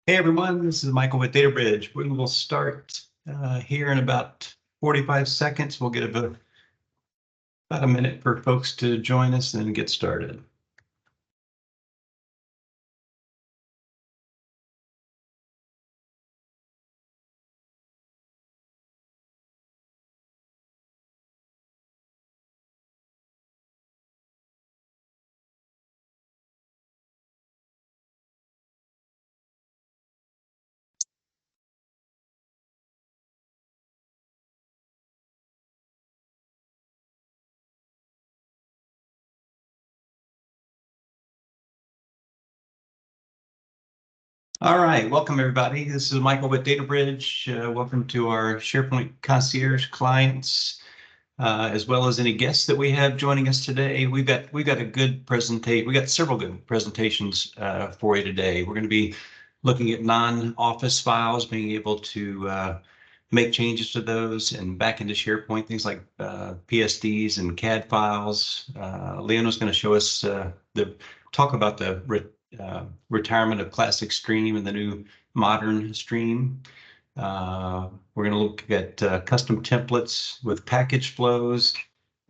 Hey everyone, this is Michael with dataBridge. We will start here in about 45 seconds. We'll get about a minute for folks to join us and get started. All right, welcome everybody. This is Michael with dataBridge. Welcome to our SharePoint Concierge clients, as well as any guests that we have joining us today. We've got a good presentation. We got several good presentations for you today. We're going to be looking at non-office files, being able to make changes to those and back into SharePoint, things like PSDs and CAD files. Leona's going to show us talk about the retirement of classic stream and the new modern stream. We're going to look at custom templates with package flows.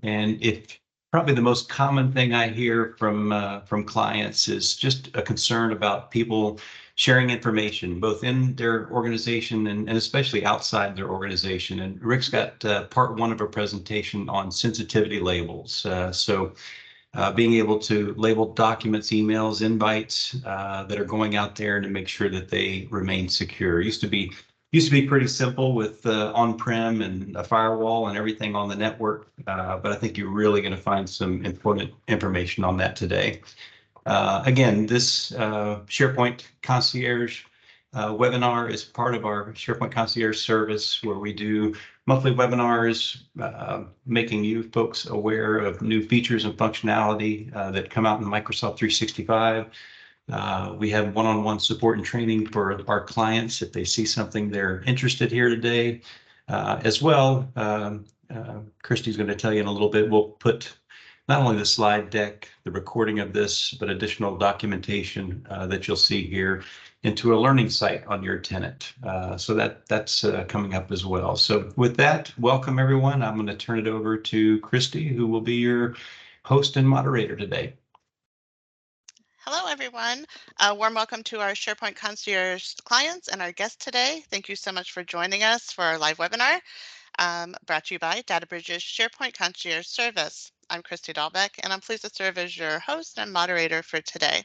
And if probably the most common thing I hear from clients is just a concern about people sharing information, both in their organization and especially outside their organization. And Rick's got part one of a presentation on sensitivity labels. Being able to label documents, emails, invites that are going out there to make sure that they remain secure. Used to be pretty simple with on-prem and a firewall and everything on the network, but I think you're really going to find some important information on that today. Again, this SharePoint Concierge webinar is part of our SharePoint Concierge service, where we do monthly webinars, making you folks aware of new features and functionality that come out in Microsoft 365. We have one-on-one support and training for our clients if they see something they're interested here today. As well, Christy's going to tell you in a little bit, we'll put not only the slide deck, the recording of this, but additional documentation that you'll see here into a learning site on your tenant. So that's coming up as well. So with that, welcome everyone. I'm going to turn it over to Christy, who will be your host and moderator today. Hello, everyone. Warm welcome to our SharePoint Concierge clients and our guest today. Thank you so much for joining us for our live webinar brought to you by dataBridge's SharePoint Concierge service. I'm Christy Dahlbeck, and I'm pleased to serve as your host and moderator for today.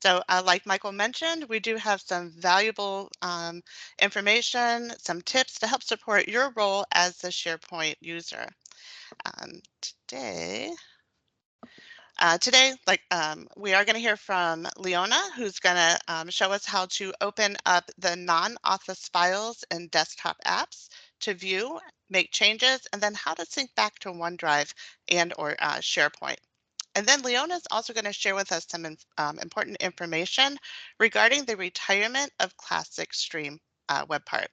So like Michael mentioned, we do have some valuable information, some tips to help support your role as the SharePoint user. Today, we are going to hear from Leona, who's going to show us how to open up the non-office files and desktop apps to view, make changes, and then how to sync back to OneDrive and or SharePoint. And then Leona is also going to share with us some important information regarding the retirement of classic stream web part.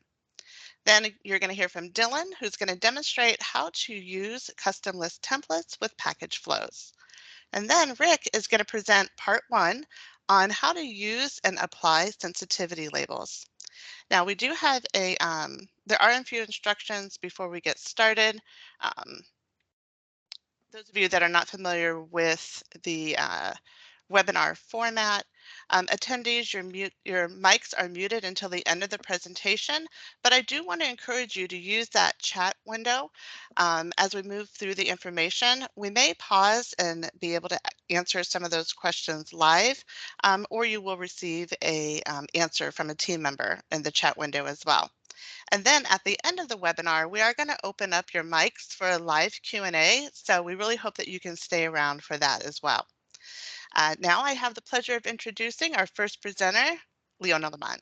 Then you're going to hear from Dylan, who's going to demonstrate how to use custom list templates with package flows. And then Rick is going to present part one on how to use and apply sensitivity labels. Now we do have there are a few instructions before we get started. Those of you that are not familiar with the webinar format, attendees, your mics are muted until the end of the presentation, but I do want to encourage you to use that chat window as we move through the information. We may pause and be able to answer some of those questions live, or you will receive a answer from a team member in the chat window as well. And then at the end of the webinar, we are going to open up your mics for a live Q&A. So we really hope that you can stay around for that as well. Now I have the pleasure of introducing our first presenter, Leona Lamont.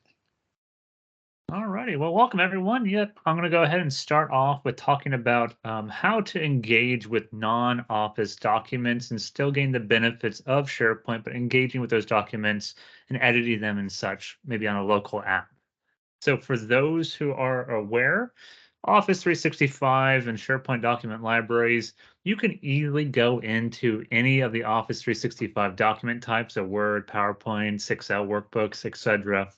All righty. Well, welcome everyone. Yep, I'm going to go ahead and start off with talking about how to engage with non-office documents and still gain the benefits of SharePoint, but engaging with those documents and editing them and such, maybe on a local app. So for those who are aware, Office 365 and SharePoint document libraries, you can easily go into any of the Office 365 document types, so Word, PowerPoint, Excel workbooks, etc.,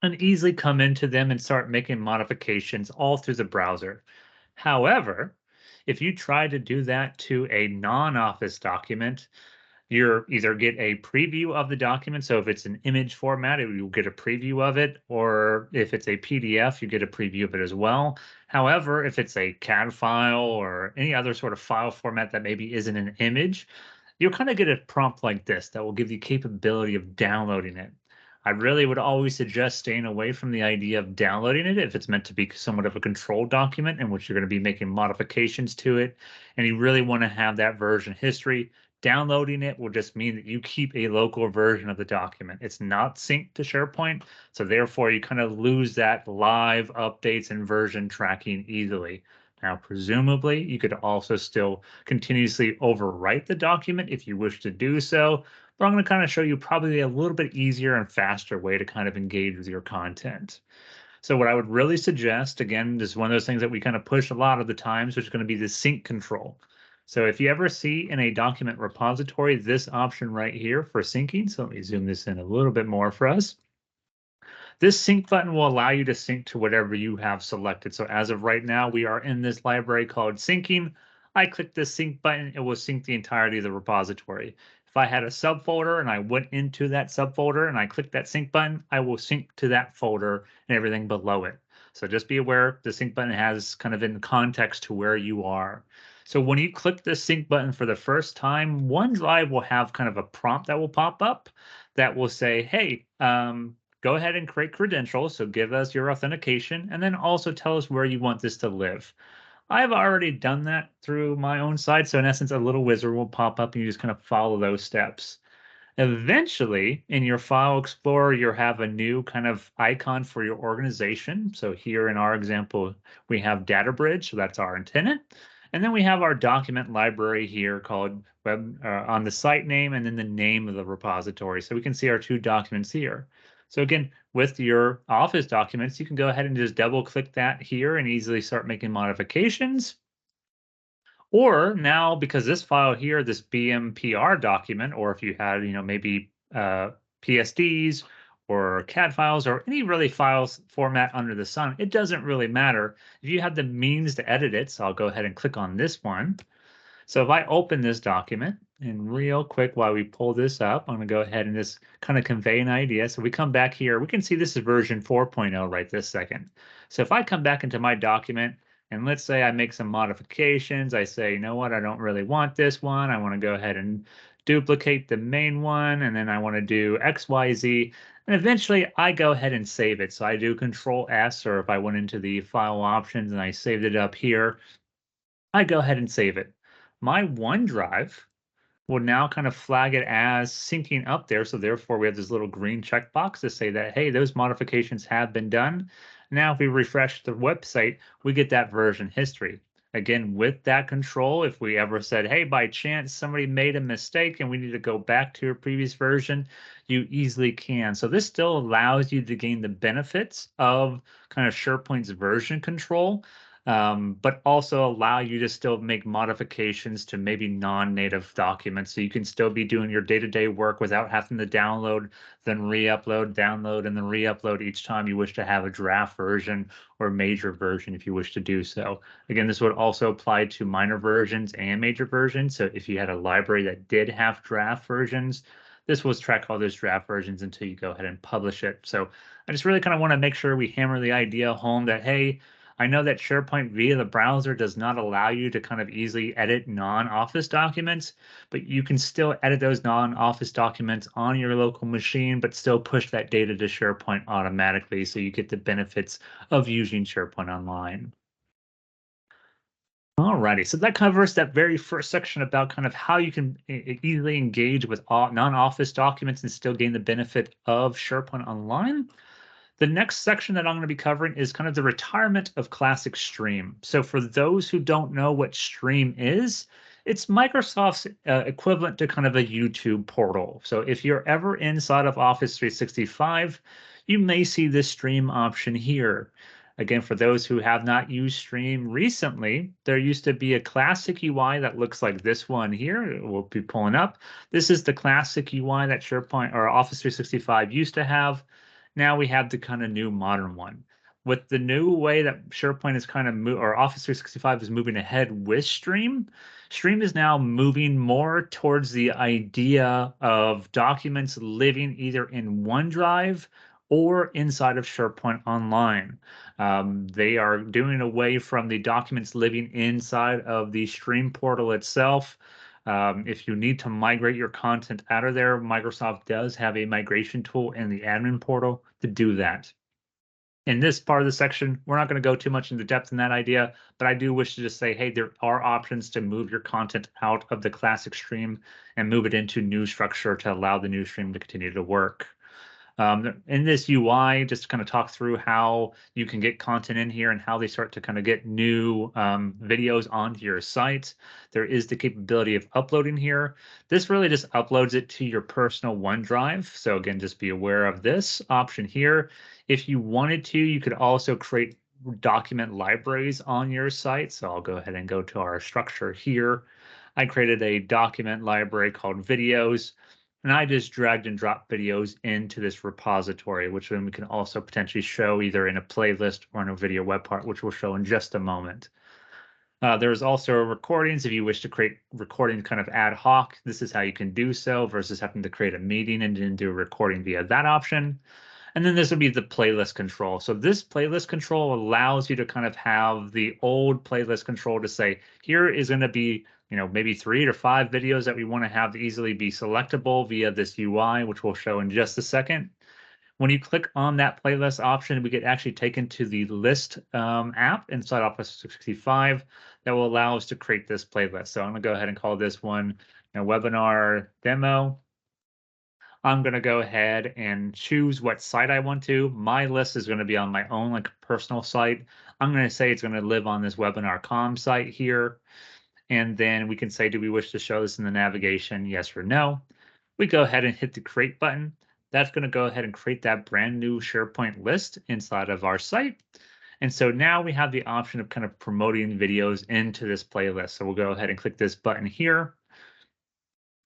and easily come into them and start making modifications all through the browser. However, if you try to do that to a non-Office document, you either get a preview of the document. So if it's an image format, you'll get a preview of it, or if it's a PDF, you get a preview of it as well. However, if it's a CAD file or any other sort of file format that maybe isn't an image, you'll kind of get a prompt like this that will give you capability of downloading it. I really would always suggest staying away from the idea of downloading it if it's meant to be somewhat of a controlled document in which you're going to be making modifications to it, and you really want to have that version history. Downloading it will just mean that you keep a local version of the document. It's not synced to SharePoint, so therefore you kind of lose that live updates and version tracking easily. Now, presumably, you could also still continuously overwrite the document if you wish to do so, but I'm going to kind of show you probably a little bit easier and faster way to kind of engage with your content. So what I would really suggest, again, this is one of those things that we kind of push a lot of the times, which is going to be the sync control. So if you ever see in a document repository this option right here for syncing, so let me zoom this in a little bit more for us. This sync button will allow you to sync to whatever you have selected. So as of right now, we are in this library called syncing. I click this sync button, it will sync the entirety of the repository. If I had a subfolder and I went into that subfolder and I click that sync button, I will sync to that folder and everything below it. So just be aware the sync button has kind of in context to where you are. So when you click the sync button for the first time, OneDrive will have kind of a prompt that will pop up that will say, hey, go ahead and create credentials. So give us your authentication and then also tell us where you want this to live. I've already done that through my own site. So in essence, a little wizard will pop up and you just kind of follow those steps. Eventually, in your File Explorer, you'll have a new kind of icon for your organization. So here in our example, we have dataBridge, so that's our tenant. And then we have our document library here called web on the site name and then the name of the repository. So we can see our two documents here. So again, with your Office documents, you can go ahead and just double click that here and easily start making modifications. Or now, because this file here, this BMPR document, or if you had, maybe PSDs or CAD files or any really files format under the sun, it doesn't really matter. If you have the means to edit it, so I'll go ahead and click on this one. So if I open this document, and real quick while we pull this up, I'm going to go ahead and just kind of convey an idea. So we come back here, we can see this is version 4.0 right this second. So if I come back into my document, and let's say I make some modifications, I say, you know what, I don't really want this one. I want to go ahead and duplicate the main one, and then I want to do X, Y, Z. And eventually I go ahead and save it. So I do Control S, or if I went into the file options and I saved it up here, I go ahead and save it. My OneDrive will now kind of flag it as syncing up there. So therefore we have this little green checkbox to say that, hey, those modifications have been done. Now, if we refresh the website, we get that version history. Again, with that control, if we ever said, hey, by chance, somebody made a mistake and we need to go back to your previous version, you easily can. So this still allows you to gain the benefits of kind of SharePoint's version control, but also allow you to still make modifications to maybe non-native documents. So you can still be doing your day-to-day work without having to download, then re-upload, download, and then re-upload each time you wish to have a draft version or major version if you wish to do so. Again, this would also apply to minor versions and major versions. So if you had a library that did have draft versions, this will track all those draft versions until you go ahead and publish it. So I just really kind of want to make sure we hammer the idea home that, hey, I know that SharePoint via the browser does not allow you to kind of easily edit non-Office documents, but you can still edit those non-Office documents on your local machine, but still push that data to SharePoint automatically so you get the benefits of using SharePoint Online. Alrighty, so that covers that very first section about kind of how you can easily engage with non-Office documents and still gain the benefit of SharePoint Online. The next section that I'm going to be covering is kind of the retirement of Classic Stream. So for those who don't know what Stream is, it's Microsoft's equivalent to kind of a YouTube portal. So if you're ever inside of Office 365, you may see this Stream option here. Again, for those who have not used Stream recently, there used to be a classic UI that looks like this one here. We'll be pulling up. This is the classic UI that SharePoint or Office 365 used to have. Now we have the kind of new modern one. With the new way that SharePoint is kind of or Office 365 is moving ahead with Stream, Stream is now moving more towards the idea of documents living either in OneDrive or inside of SharePoint Online. They are doing away from the documents living inside of the Stream portal itself. If you need to migrate your content out of there, Microsoft does have a migration tool in the admin portal to do that. In this part of the section, we're not going to go too much into depth in that idea, but I do wish to just say, hey, there are options to move your content out of the classic stream and move it into new structure to allow the new stream to continue to work. In this UI, just to kind of talk through how you can get content in here and how they start to kind of get new videos onto your site. There is the capability of uploading here. This really just uploads it to your personal OneDrive. So again, just be aware of this option here. If you wanted to, you could also create document libraries on your site. So I'll go ahead and go to our structure here. I created a document library called videos. And I just dragged and dropped videos into this repository, which then we can also potentially show either in a playlist or in a video web part, which we'll show in just a moment. There's also recordings. If you wish to create recordings kind of ad hoc, this is how you can do so versus having to create a meeting and then do a recording via that option. And then this would be the playlist control. So this playlist control allows you to kind of have the old playlist control to say, here is going to be, maybe 3 to 5 videos that we want to have easily be selectable via this UI, which we'll show in just a second. When you click on that playlist option, we get actually taken to the list app inside Office 365 that will allow us to create this playlist. So I'm going to go ahead and call this one webinar demo. I'm going to go ahead and choose what site I want to. My list is going to be on my own personal site. I'm going to say it's going to live on this webinar.com site here. And then we can say, do we wish to show this in the navigation? Yes or no. We go ahead and hit the create button. That's going to go ahead and create that brand new SharePoint list inside of our site. And so now we have the option of kind of promoting videos into this playlist. So we'll go ahead and click this button here.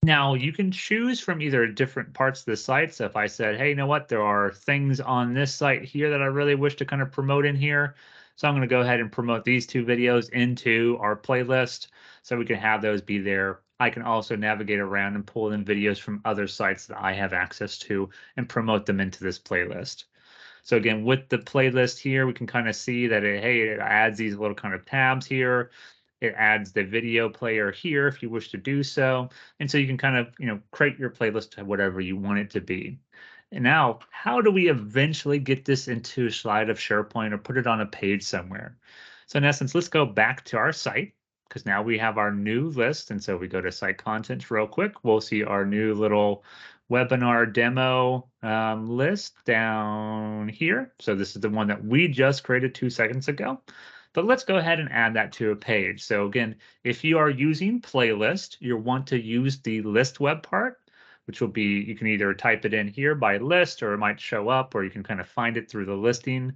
Now you can choose from either different parts of the site. So if I said, hey, you know what, there are things on this site here that I really wish to kind of promote in here. So I'm going to go ahead and promote these 2 videos into our playlist so we can have those be there. I can also navigate around and pull in videos from other sites that I have access to and promote them into this playlist. So again, with the playlist here, we can kind of see that it adds these little kind of tabs here. It adds the video player here if you wish to do so. And so you can kind of, create your playlist to whatever you want it to be. And now, how do we eventually get this into a slide of SharePoint or put it on a page somewhere? So in essence, let's go back to our site because now we have our new list. And so we go to site contents real quick. We'll see our new little webinar demo list down here. So this is the one that we just created 2 seconds ago. But let's go ahead and add that to a page. So again, if you are using playlist, you'll want to use the list web part, which will be, you can either type it in here by list, or it might show up, or you can kind of find it through the listing.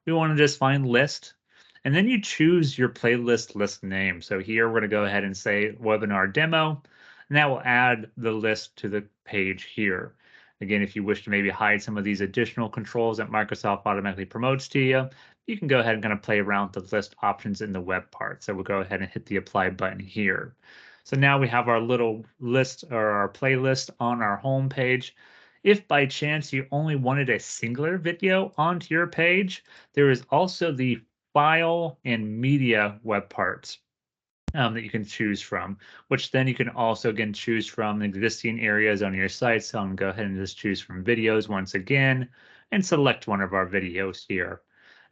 We want to just find list. And then you choose your playlist list name. So here we're going to go ahead and say webinar demo, and that will add the list to the page here. Again, if you wish to maybe hide some of these additional controls that Microsoft automatically promotes to you, you can go ahead and kind of play around with the list options in the web part. So we'll go ahead and hit the apply button here. So now we have our little list or our playlist on our home page. If by chance you only wanted a singular video onto your page, there is also the file and media web parts that you can choose from, which then you can also again choose from existing areas on your site. So I'm going to go ahead and just choose from videos once again and select one of our videos here.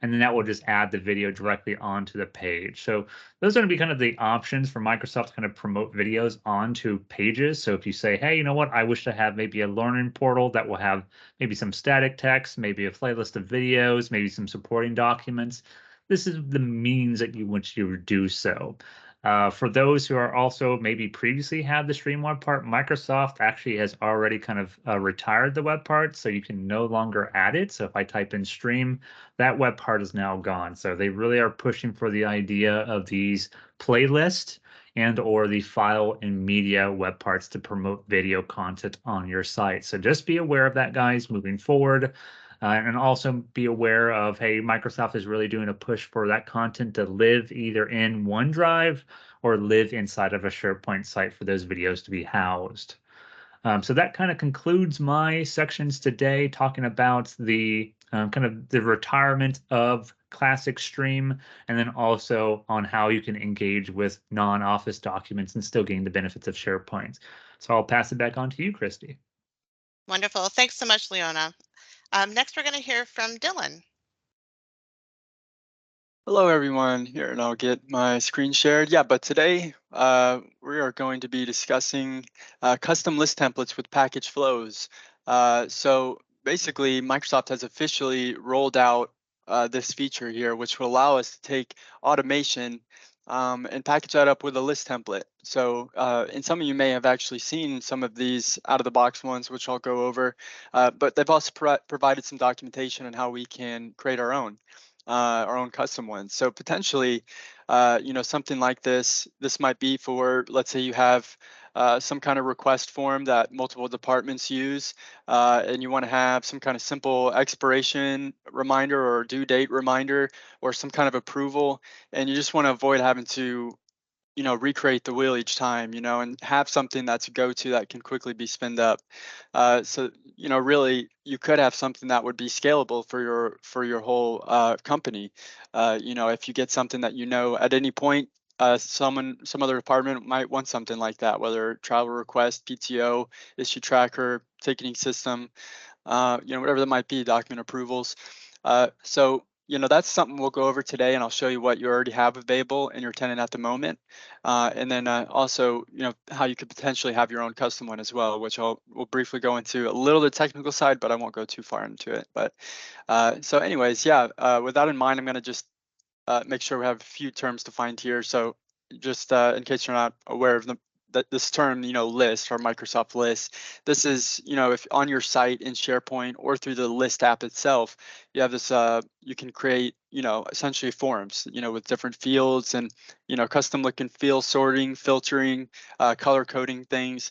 And then that will just add the video directly onto the page. So those are going to be kind of the options for Microsoft to kind of promote videos onto pages. So if you say, hey, you know what, I wish to have maybe a learning portal that will have maybe some static text, maybe a playlist of videos, maybe some supporting documents, this is the means that you want to do so. For those who are also maybe previously had the Stream web part, Microsoft actually has already kind of retired the web part, so you can no longer add it. So if I type in Stream, that web part is now gone. So they really are pushing for the idea of these playlists and or the file and media web parts to promote video content on your site. So just be aware of that, guys, moving forward. And also be aware of, hey, Microsoft is really doing a push for that content to live either in OneDrive or live inside of a SharePoint site for those videos to be housed. So that kind of concludes my sections today, talking about the kind of the retirement of Classic Stream, and then also on how you can engage with non-Office documents and still gain the benefits of SharePoint. So I'll pass it back on to you, Christy. Wonderful. Thanks so much, Leona. Next, we're going to hear from Dylan. Hello, everyone. Here, and I'll get my screen shared. Yeah, but today we are going to be discussing custom list templates with package flows. So basically, Microsoft has officially rolled out this feature here, which will allow us to take automation and package that up with a list template. So, and some of you may have actually seen some of these out-of-the-box ones, which I'll go over, but they've also provided some documentation on how we can create our own custom ones. So potentially, something like this might be for, let's say you have some kind of request form that multiple departments use, and you want to have some kind of simple expiration reminder or due date reminder or some kind of approval, and you just want to avoid having to recreate the wheel each time, and have something that's a go-to that can quickly be spinned up. So, really, you could have something that would be scalable for your whole company. If you get something that at any point, some other department might want something like that, whether travel request, PTO, issue tracker, ticketing system, whatever that might be, document approvals. So that's something we'll go over today, and I'll show you what you already have available in your tenant at the moment. And then also, how you could potentially have your own custom one as well, which we'll briefly go into a little bit technical side, but I won't go too far into it. But so anyways, yeah, with that in mind, I'm going to just make sure we have a few terms defined here. So just in case you're not aware of them, this term, list or Microsoft list, this is, if on your site in SharePoint or through the list app itself, you have this, you can create, essentially forms, with different fields and, custom look and feel, sorting, filtering, color coding things.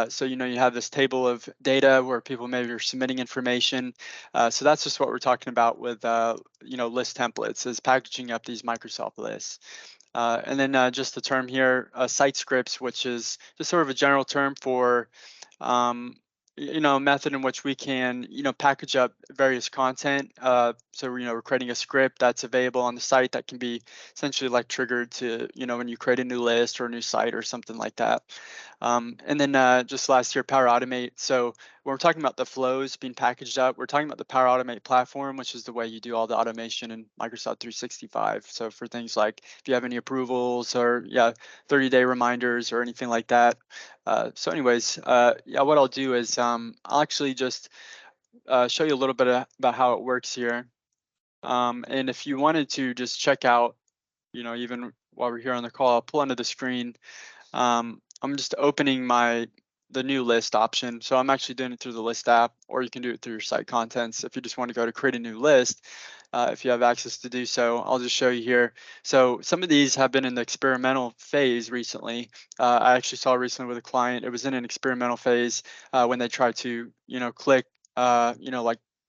So, you have this table of data where people maybe are submitting information. So that's just what we're talking about with, list templates, is packaging up these Microsoft lists. And then just the term here, site scripts, which is just sort of a general term for, a method in which we can, package up various content. So, we're creating a script that's available on the site that can be essentially like triggered to, when you create a new list or a new site or something like that. And then just last year, Power Automate. So when we're talking about the flows being packaged up, we're talking about the Power Automate platform, which is the way you do all the automation in Microsoft 365. So for things like if you have any approvals or 30-day reminders or anything like that. So anyways, what I'll do is I'll actually just show you a little bit about how it works here. And if you wanted to just check out, even while we're here on the call, I'll pull onto the screen. I'm just opening the new list option. So I'm actually doing it through the list app, or you can do it through your site contents. If you just want to go to create a new list, if you have access to do so, I'll just show you here. So some of these have been in the experimental phase recently. I actually saw recently with a client, it was in an experimental phase when they tried to, click,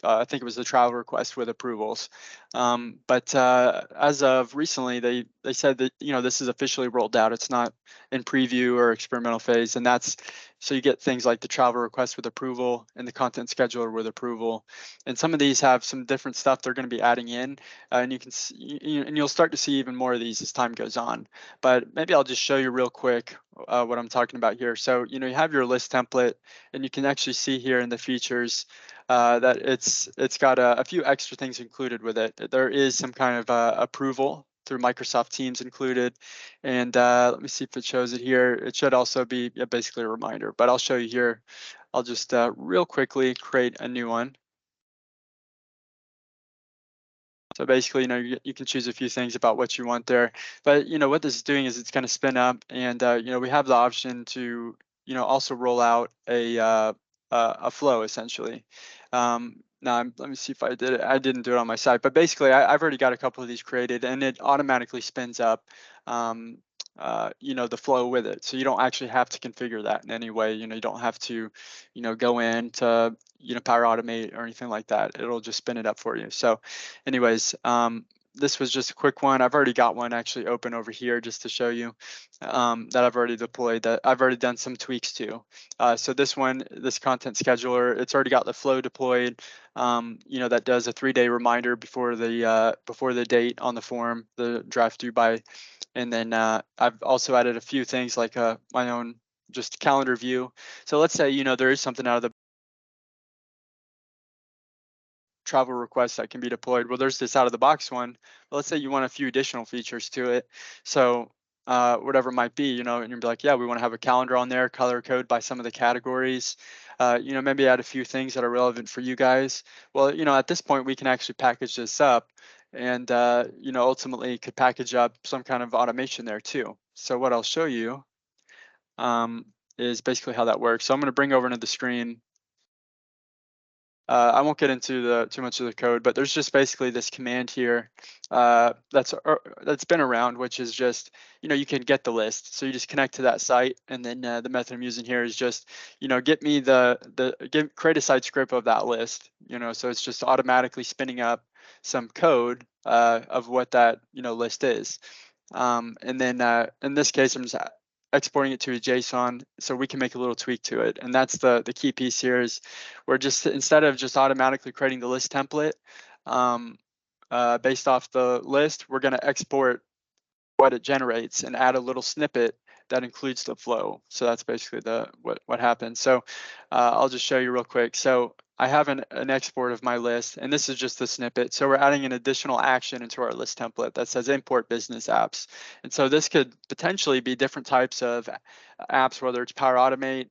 I think it was the travel request with approvals. But as of recently, they said that, this is officially rolled out. It's not in preview or experimental phase. And that's, so you get things like the travel request with approval and the content scheduler with approval. And some of these have some different stuff they're going to be adding in, and you can see, and you'll start to see even more of these as time goes on. But maybe I'll just show you real quick what I'm talking about here. So, you have your list template, and you can actually see here in the features that it's got a few extra things included with it. There is some kind of approval through Microsoft Teams included, and let me see if it shows it here. It should also be basically a reminder, but I'll show you here. I'll just real quickly create a new one. So basically, you can choose a few things about what you want there, but what this is doing is it's going to spin up, and we have the option to also roll out a flow essentially. Now let me see if I did it. I didn't do it on my site, but basically I've already got a couple of these created, and it automatically spins up the flow with it. So you don't actually have to configure that in any way. You don't have to, go in to, Power Automate or anything like that. It'll just spin it up for you. So anyways, this was just a quick one. I've already got one actually open over here just to show you that I've already deployed, that I've already done some tweaks to. So this one, this content scheduler, it's already got the flow deployed. That does a 3-day reminder before the date on the form, the draft due by. And then I've also added a few things like my own just calendar view. So let's say, there is something out of the travel request that can be deployed. Well, there's this out of the box one. But let's say you want a few additional features to it. So whatever it might be, and you'd be like, yeah, we want to have a calendar on there, color code by some of the categories, maybe add a few things that are relevant for you guys. Well, at this point, we can actually package this up and, ultimately could package up some kind of automation there too. So what I'll show you is basically how that works. So I'm going to bring over into the screen. I won't get into too much of the code, but there's just basically this command here that's been around, which is just, you can get the list. So you just connect to that site, and then the method I'm using here is just, get me create a site script of that list. So it's just automatically spinning up some code of what that list is. And then in this case, I'm just exporting it to a JSON so we can make a little tweak to it. And that's the key piece here is we're just, instead of just automatically creating the list template based off the list, we're going to export what it generates and add a little snippet that includes the flow. So that's basically what happens. So I'll just show you real quick. So I have an export of my list, and this is just the snippet. So we're adding an additional action into our list template that says import business apps. And so this could potentially be different types of apps, whether it's Power Automate,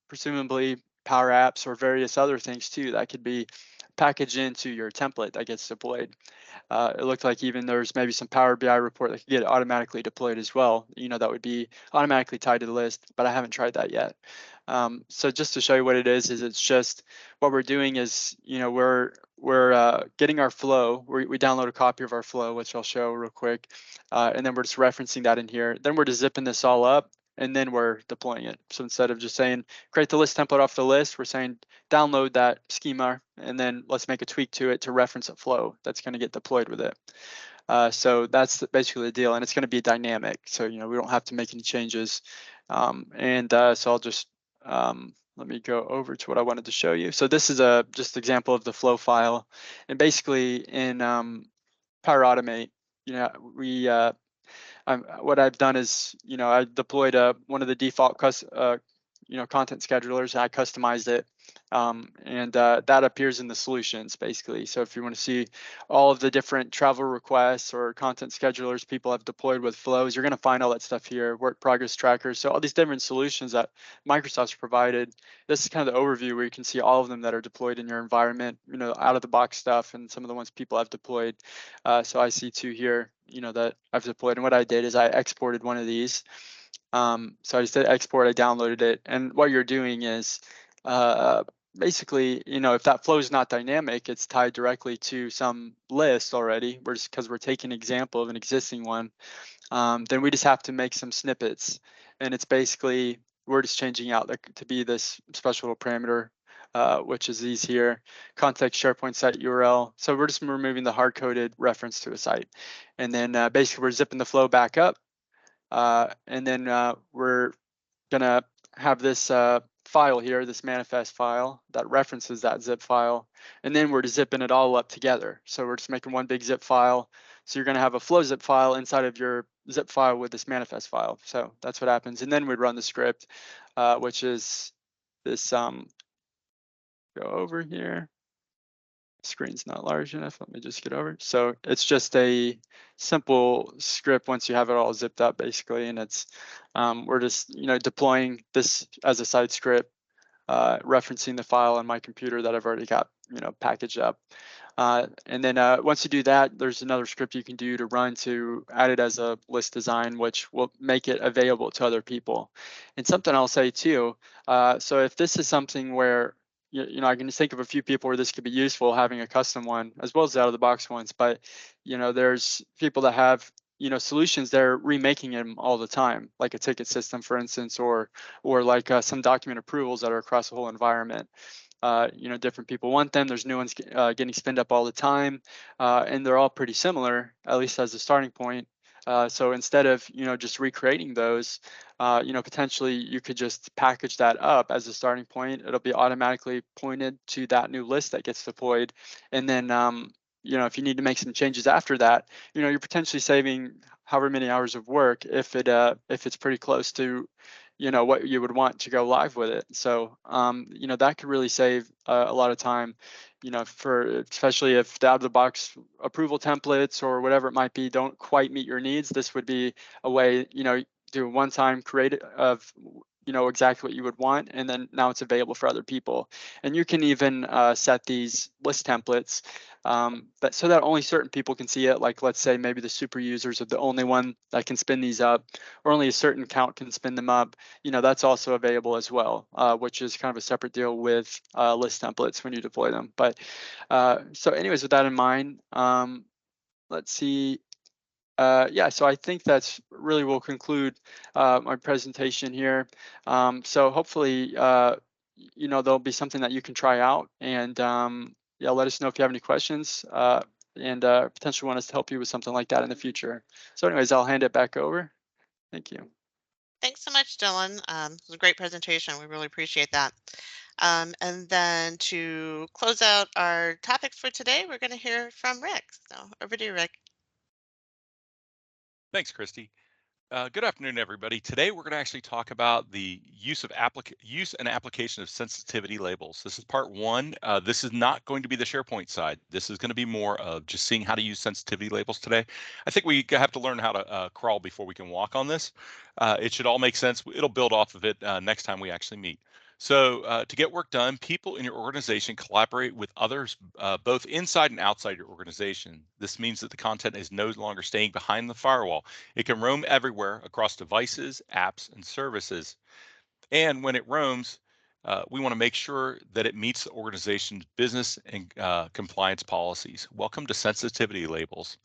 presumably Power Apps, or various other things too that could be packaged into your template that gets deployed. It looked like even there's maybe some Power BI report that could get automatically deployed as well. That would be automatically tied to the list, but I haven't tried that yet. So just to show you what it is it's just what we're doing is, we're getting our flow. We download a copy of our flow, which I'll show real quick, and then we're just referencing that in here. Then we're just zipping this all up, and then we're deploying it. So instead of just saying create the list template off the list, we're saying download that schema, and then let's make a tweak to it to reference a flow that's going to get deployed with it. So that's basically the deal, and it's going to be dynamic. So we don't have to make any changes. So I'll just let me go over to what I wanted to show you. So this is just example of the flow file, and basically in Power Automate, what I've done is, I deployed one of the default content schedulers. I customized it, and that appears in the solutions basically. So if you want to see all of the different travel requests or content schedulers people have deployed with flows, you're going to find all that stuff here. Work progress trackers. So all these different solutions that Microsoft's provided. This is kind of the overview where you can see all of them that are deployed in your environment. out of the box stuff and some of the ones people have deployed. So I see two here, that I've deployed. And what I did is I exported one of these. So I just did export, I downloaded it. And what you're doing is basically, if that flow is not dynamic, it's tied directly to some list already. Because we're taking an example of an existing one, then we just have to make some snippets. And it's basically, we're just changing out to be this special little parameter, which is these here, context SharePoint site URL. So we're just removing the hard-coded reference to a site. And then basically we're zipping the flow back up. And then we're gonna have this file here, this manifest file that references that zip file. And then we're just zipping it all up together. So we're just making one big zip file. So you're gonna have a flow zip file inside of your zip file with this manifest file. So that's what happens. And then we'd run the script, which is this, go over here. Screen's not large enough. Let me just get over. So it's just a simple script once you have it all zipped up, basically, and it's we're just deploying this as a side script, referencing the file on my computer that I've already got packaged up. And then once you do that, there's another script you can do to run to add it as a list design, which will make it available to other people. And something I'll say too. So if this is something where I can just think of a few people where this could be useful, having a custom one as well as out of the box ones. But there's people that have solutions, they're remaking them all the time, like a ticket system, for instance, or like some document approvals that are across the whole environment. Different people want them. There's new ones getting spinned up all the time, and they're all pretty similar, at least as a starting point. So instead of just recreating those, potentially you could just package that up as a starting point. It'll be automatically pointed to that new list that gets deployed, and then if you need to make some changes after that, you're potentially saving however many hours of work if it's pretty close to what you would want to go live with it. So that could really save a lot of time, for especially if the out of the box approval templates or whatever it might be don't quite meet your needs. This would be a way, do a one-time create of exactly what you would want, and then now it's available for other people. And you can even set these list templates so that only certain people can see it. Like, let's say maybe the super users are the only one that can spin these up, or only a certain count can spin them up. That's also available as well, which is kind of a separate deal with list templates when you deploy them. But so anyways, with that in mind, let's see. Yeah, so I think that's really will conclude my presentation here. So hopefully, there'll be something that you can try out, and yeah, let us know if you have any questions, and potentially want us to help you with something like that in the future. So anyways, I'll hand it back over. Thank you. Thanks so much, Dylan. It was a great presentation. We really appreciate that. And then to close out our topics for today, we're going to hear from Rick. So over to you, Rick. Thanks, Christy. Good afternoon, everybody. Today, we're going to actually talk about the use and application of sensitivity labels. This is part one. This is not going to be the SharePoint side. This is going to be more of just seeing how to use sensitivity labels today. I think we have to learn how to crawl before we can walk on this. It should all make sense. It'll build off of it next time we actually meet. So to get work done, people in your organization collaborate with others, both inside and outside your organization. This means that the content is no longer staying behind the firewall. It can roam everywhere across devices, apps, and services. And when it roams, we want to make sure that it meets the organization's business and compliance policies. Welcome to sensitivity labels.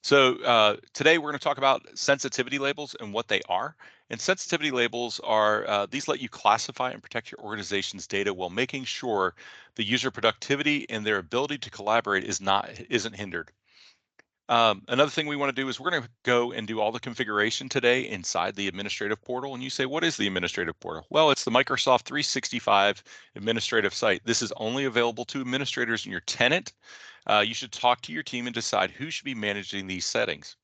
So today we're going to talk about sensitivity labels and what they are. And sensitivity labels are, these let you classify and protect your organization's data while making sure the user productivity and their ability to collaborate isn't hindered. Another thing we want to do is we're going to go and do all the configuration today inside the administrative portal. And you say, what is the administrative portal? Well, it's the Microsoft 365 administrative site. This is only available to administrators in your tenant. You should talk to your team and decide who should be managing these settings.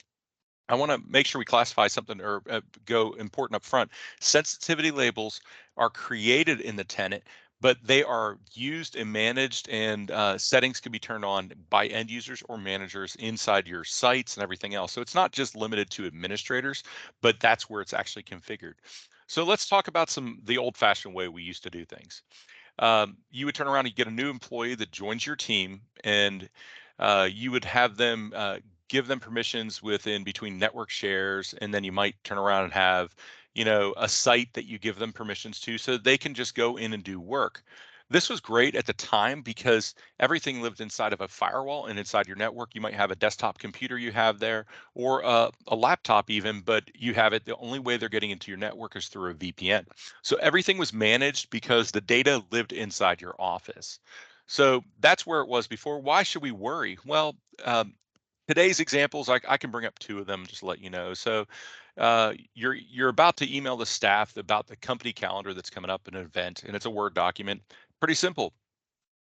I want to make sure we classify something or go important up front. Sensitivity labels are created in the tenant, but they are used and managed, and settings can be turned on by end users or managers inside your sites and everything else. So it's not just limited to administrators, but that's where it's actually configured. So let's talk about the old-fashioned way we used to do things. You would turn around and get a new employee that joins your team, and you would have them give them permissions within between network shares, and then you might turn around and have a site that you give them permissions to so they can just go in and do work. This was great at the time because everything lived inside of a firewall and inside your network. You might have a desktop computer you have there, or a laptop even, but you have it. The only way they're getting into your network is through a VPN. So everything was managed because the data lived inside your office. So that's where it was before. Why should we worry? Well, today's examples, I can bring up two of them just to let you know. So you're about to email the staff about the company calendar that's coming up in an event, and it's a Word document. Pretty simple.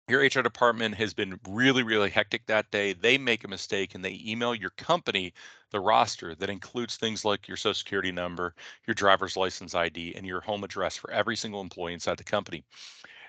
Your HR department has been really, really hectic that day. They make a mistake and they email your company the roster that includes things like your social security number, your driver's license ID, and your home address for every single employee inside the company.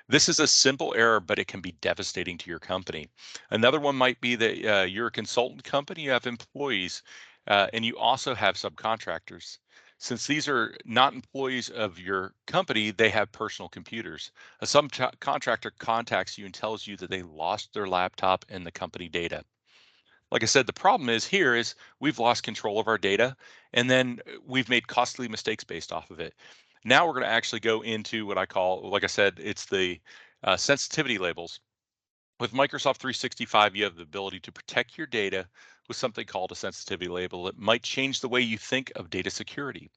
This is a simple error, but it can be devastating to your company. Another one might be that you're a consultant company, you have employees, and you also have subcontractors. Since these are not employees of your company, they have personal computers. A subcontractor contacts you and tells you that they lost their laptop and the company data. Like I said, the problem is we've lost control of our data, and then we've made costly mistakes based off of it. Now we're going to actually go into what I call, like I said, it's the sensitivity labels. With Microsoft 365, you have the ability to protect your data with something called a sensitivity label that might change the way you think of data security.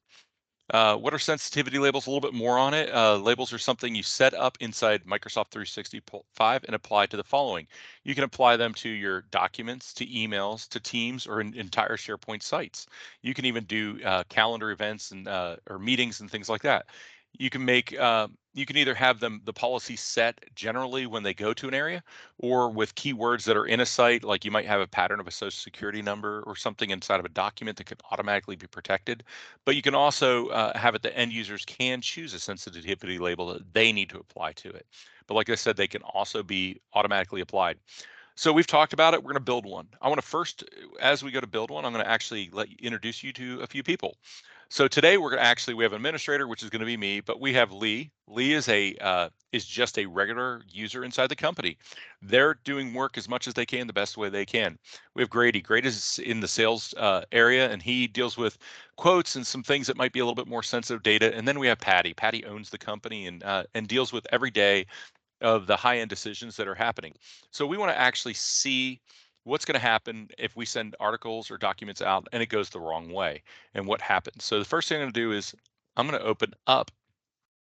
What are sensitivity labels? A little bit more on it. Labels are something you set up inside Microsoft 365 and apply to the following. You can apply them to your documents, to emails, to Teams, or entire SharePoint sites. You can even do calendar events and or meetings and things like that. You can make you can either have them the policy set generally when they go to an area, or with keywords that are in a site, like you might have a pattern of a social security number or something inside of a document that can automatically be protected. But you can also have it that end users can choose a sensitivity label that they need to apply to it. But like I said, they can also be automatically applied. So we've talked about it. We're going to build one. I want to first, as we go to build one, I'm going to actually introduce you to a few people. So today we're going to actually, we have an administrator, which is going to be me, but we have Lee. Lee is is just a regular user inside the company. They're doing work as much as they can, the best way they can. We have Grady. Grady is in the sales area, and he deals with quotes and some things that might be a little bit more sensitive data. And then we have Patty. Patty owns the company and deals with every day of the high-end decisions that are happening. So we want to actually see what's going to happen if we send articles or documents out and it goes the wrong way, and what happens. So the first thing I'm going to do is I'm going to open up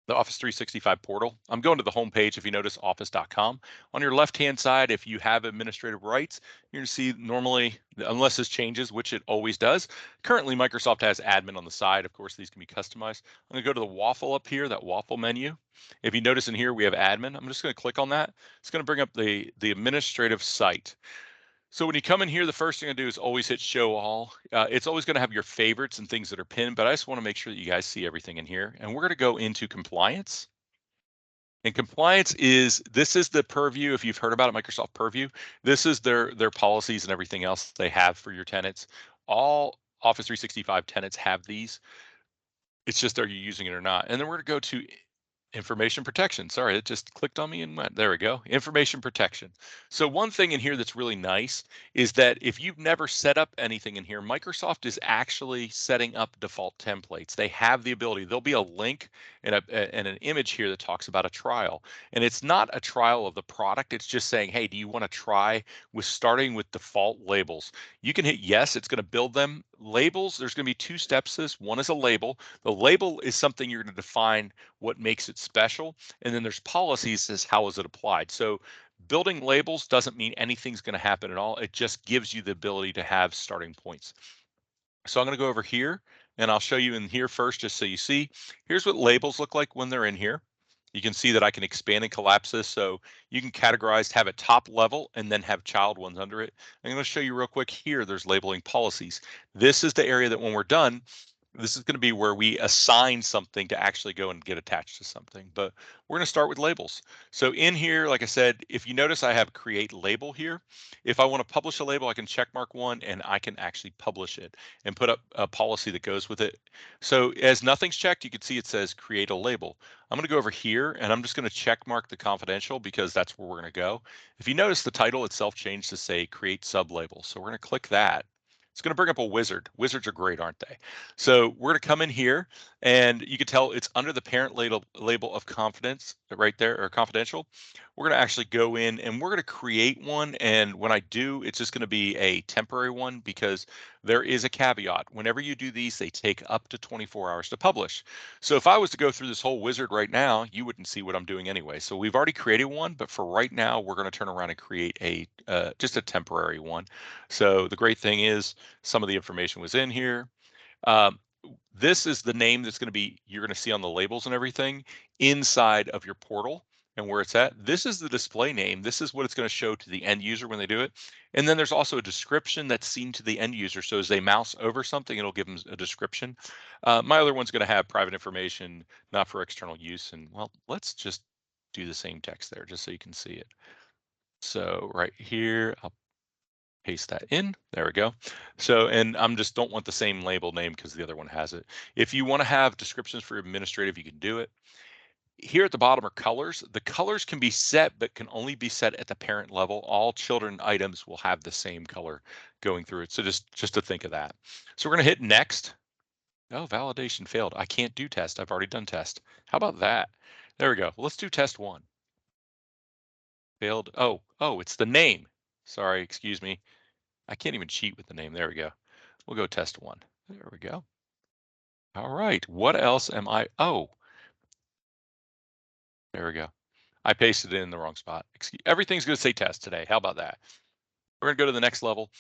the Office 365 portal. I'm going to the home page. If you notice, office.com. On your left-hand side, if you have administrative rights, you're going to see normally, unless this changes, which it always does. Currently, Microsoft has admin on the side. Of course, these can be customized. I'm going to go to the waffle up here, that waffle menu. If you notice in here, we have admin. I'm just going to click on that. It's going to bring up the administrative site. So when you come in here, the first thing I do is always hit show all. It's always going to have your favorites and things that are pinned, but I just want to make sure that you guys see everything in here. And we're going to go into compliance. And compliance this is the purview. If you've heard about it, Microsoft Purview, this is their policies and everything else they have for your tenants. All Office 365 tenants have these. It's just, are you using it or not? And then we're going to go to information protection. Sorry, it just clicked on me and went, there we go. Information protection. So one thing in here that's really nice is that if you've never set up anything in here, Microsoft is actually setting up default templates. They have the ability, there'll be a link and an image here that talks about a trial. And it's not a trial of the product. It's just saying, hey, do you want to try with starting with default labels? You can hit yes, it's going to build them. Labels, there's going to be two steps to this. One is a label. The label is something you're going to define what makes it special. And then there's policies as how is it applied. So building labels doesn't mean anything's going to happen at all. It just gives you the ability to have starting points. So I'm going to go over here and I'll show you in here first, just so you see. Here's what labels look like when they're in here. You can see that I can expand and collapse this. So you can categorize, have it top level, and then have child ones under it. I'm going to show you real quick here. There's labeling policies. This is the area that when we're done, this is going to be where we assign something to actually go and get attached to something. But we're going to start with labels. So in here, like I said, if you notice, I have create label here. If I want to publish a label, I can check mark one and I can actually publish it and put up a policy that goes with it. So as nothing's checked, you can see it says create a label. I'm going to go over here and I'm just going to check mark the confidential because that's where we're going to go. If you notice, the title itself changed to say create sublabel. So we're going to click that. It's going to bring up a wizard. Wizards are great, aren't they? So we're going to come in here and you can tell it's under the parent label of confidence right there, or confidential. We're going to actually go in and we're going to create one. And when I do, it's just going to be a temporary one because there is a caveat. Whenever you do these, they take up to 24 hours to publish. So if I was to go through this whole wizard right now, you wouldn't see what I'm doing anyway. So we've already created one, but for right now, we're going to turn around and create a just a temporary one. So the great thing is some of the information was in here. This is the name that's going to be, you're going to see on the labels and everything inside of your portal and where it's at. This is the display name. This is what it's going to show to the end user when they do it. And then there's also a description that's seen to the end user. So as they mouse over something, it'll give them a description. My other one's going to have private information, not for external use. And well, let's just do the same text there just so you can see it. So right here, I'll paste that in. There we go. So, and I'm just don't want the same label name because the other one has it. If you want to have descriptions for administrative, you can do it. Here at the bottom are colors. The colors can be set, but can only be set at the parent level. All children items will have the same color going through it. So just to think of that. So we're going to hit next. Oh, validation failed. I can't do test. I've already done test. How about that? There we go. Well, let's do test one. Failed. Oh, it's the name. Sorry, excuse me. I can't even cheat with the name. There we go. We'll go test 1. There we go. All right. What else am I? Oh, there we go. I pasted it in the wrong spot. Everything's going to say test today. How about that? We're going to go to the next level.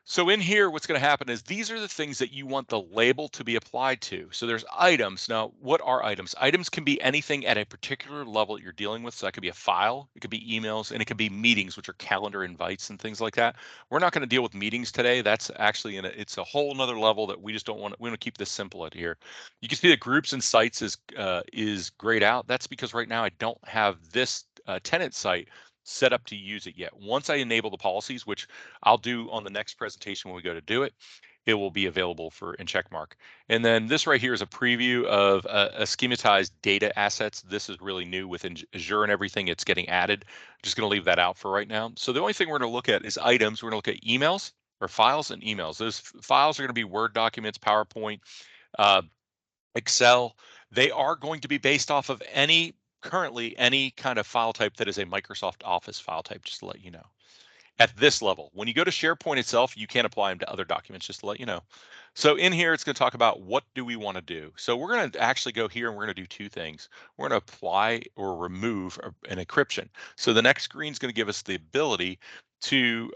So in here, what's going to happen is these are the things that you want the label to be applied to. So there's items. Now, what are items? Items can be anything at a particular level that you're dealing with. So that could be a file, it could be emails, and it could be meetings, which are calendar invites and things like that. We're not going to deal with meetings today. That's actually it's a whole nother level that we just don't want. We want to keep this simple at here. You can see that groups and sites is grayed out. That's because right now I don't have this tenant site set up to use it yet. Once I enable the policies, which I'll do on the next presentation when we go to do it, it will be available for in checkmark. And then this right here is a preview of a schematized data assets. This is really new within Azure and everything. It's getting added. Just going to leave that out for right now. So the only thing we're going to look at is items. We're going to look at emails or files and emails. Those files are going to be Word documents, PowerPoint, Excel. They are going to be based off of currently any kind of file type that is a Microsoft Office file type, just to let you know. At this level, when you go to SharePoint itself, you can't apply them to other documents, just to let you know. So in here, it's going to talk about what do we want to do. So we're going to actually go here and we're going to do two things. We're going to apply or remove an encryption. So the next screen is going to give us the ability to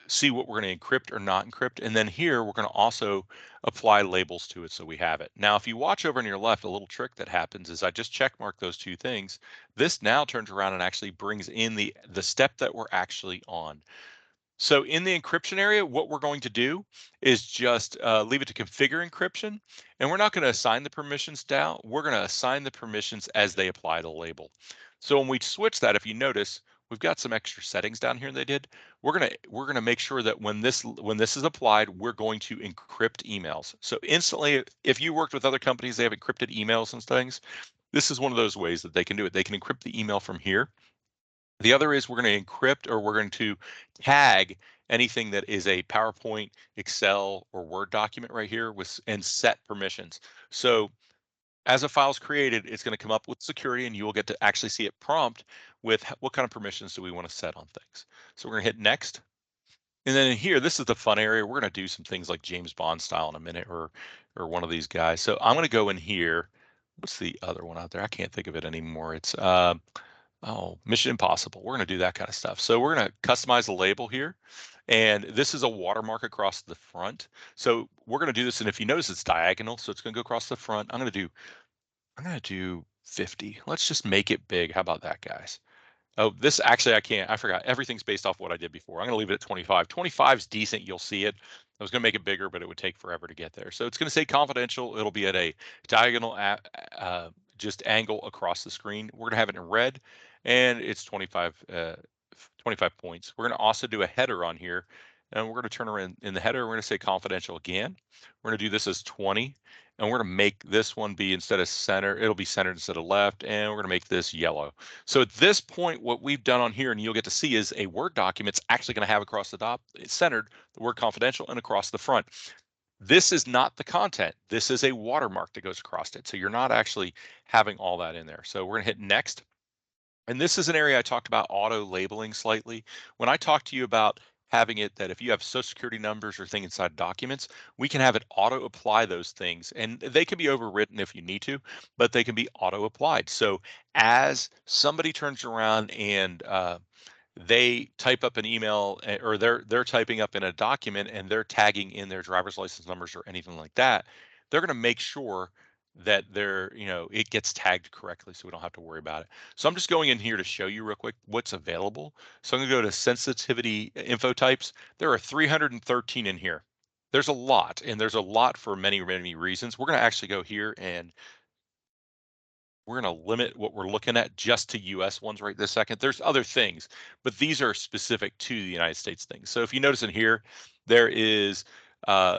see what we're going to encrypt or not encrypt. And then here, we're going to also apply labels to it so we have it. Now, if you watch over on your left, a little trick that happens is I just check mark those two things. This now turns around and actually brings in the step that we're actually on. So in the encryption area, what we're going to do is just leave it to configure encryption, and we're not going to assign the permissions down. We're going to assign the permissions as they apply the label. So when we switch that, if you notice, we've got some extra settings down here they did. We're gonna make sure that when this is applied, we're going to encrypt emails. So instantly, if you worked with other companies, they have encrypted emails and things. This is one of those ways that they can do it. They can encrypt the email from here. The other is we're going to encrypt or we're going to tag anything that is a PowerPoint, Excel, or Word document right here and set permissions. So as a file is created, it's going to come up with security and you will get to actually see it prompt with what kind of permissions do we want to set on things. So we're going to hit next. And then in here, this is the fun area. We're going to do some things like James Bond style in a minute or one of these guys. So I'm going to go in here. What's the other one out there? I can't think of it anymore. It's Mission Impossible. We're going to do that kind of stuff. So we're going to customize the label here. And this is a watermark across the front. So we're going to do this. And if you notice, it's diagonal. So it's going to go across the front. I'm going to do 50. Let's just make it big. How about that, guys? Oh, this actually, I forgot. Everything's based off what I did before. I'm going to leave it at 25. 25 is decent. You'll see it. I was going to make it bigger, but it would take forever to get there. So it's going to say confidential. It'll be at a diagonal just angle across the screen. We're going to have it in red, and it's 25 points. We're going to also do a header on here, and we're going to turn around in the header. We're going to say confidential again. We're going to do this as 20, and we're going to make this one be instead of center, it'll be centered instead of left, and we're going to make this yellow. So at this point, what we've done on here, and you'll get to see, is a Word document's actually going to have across the top, it's centered, the word confidential, and across the front. This is not the content. This is a watermark that goes across it. So you're not actually having all that in there. So we're going to hit next. And this is an area I talked about auto labeling slightly. When I talked to you about having it that if you have social security numbers or thing inside documents, we can have it auto apply those things, and they can be overwritten if you need to, but they can be auto applied. So as somebody turns around and they type up an email, or they're typing up in a document and they're tagging in their driver's license numbers or anything like that, they're going to make sure that it gets tagged correctly so we don't have to worry about it. So I'm just going in here to show you real quick what's available. So I'm going to go to sensitivity info types. There are 313 in here. There's a lot, and there's a lot for many, many reasons. We're going to actually go here and we're going to limit what we're looking at just to US ones right this second. There's other things, but these are specific to the United States things. So if you notice in here, there is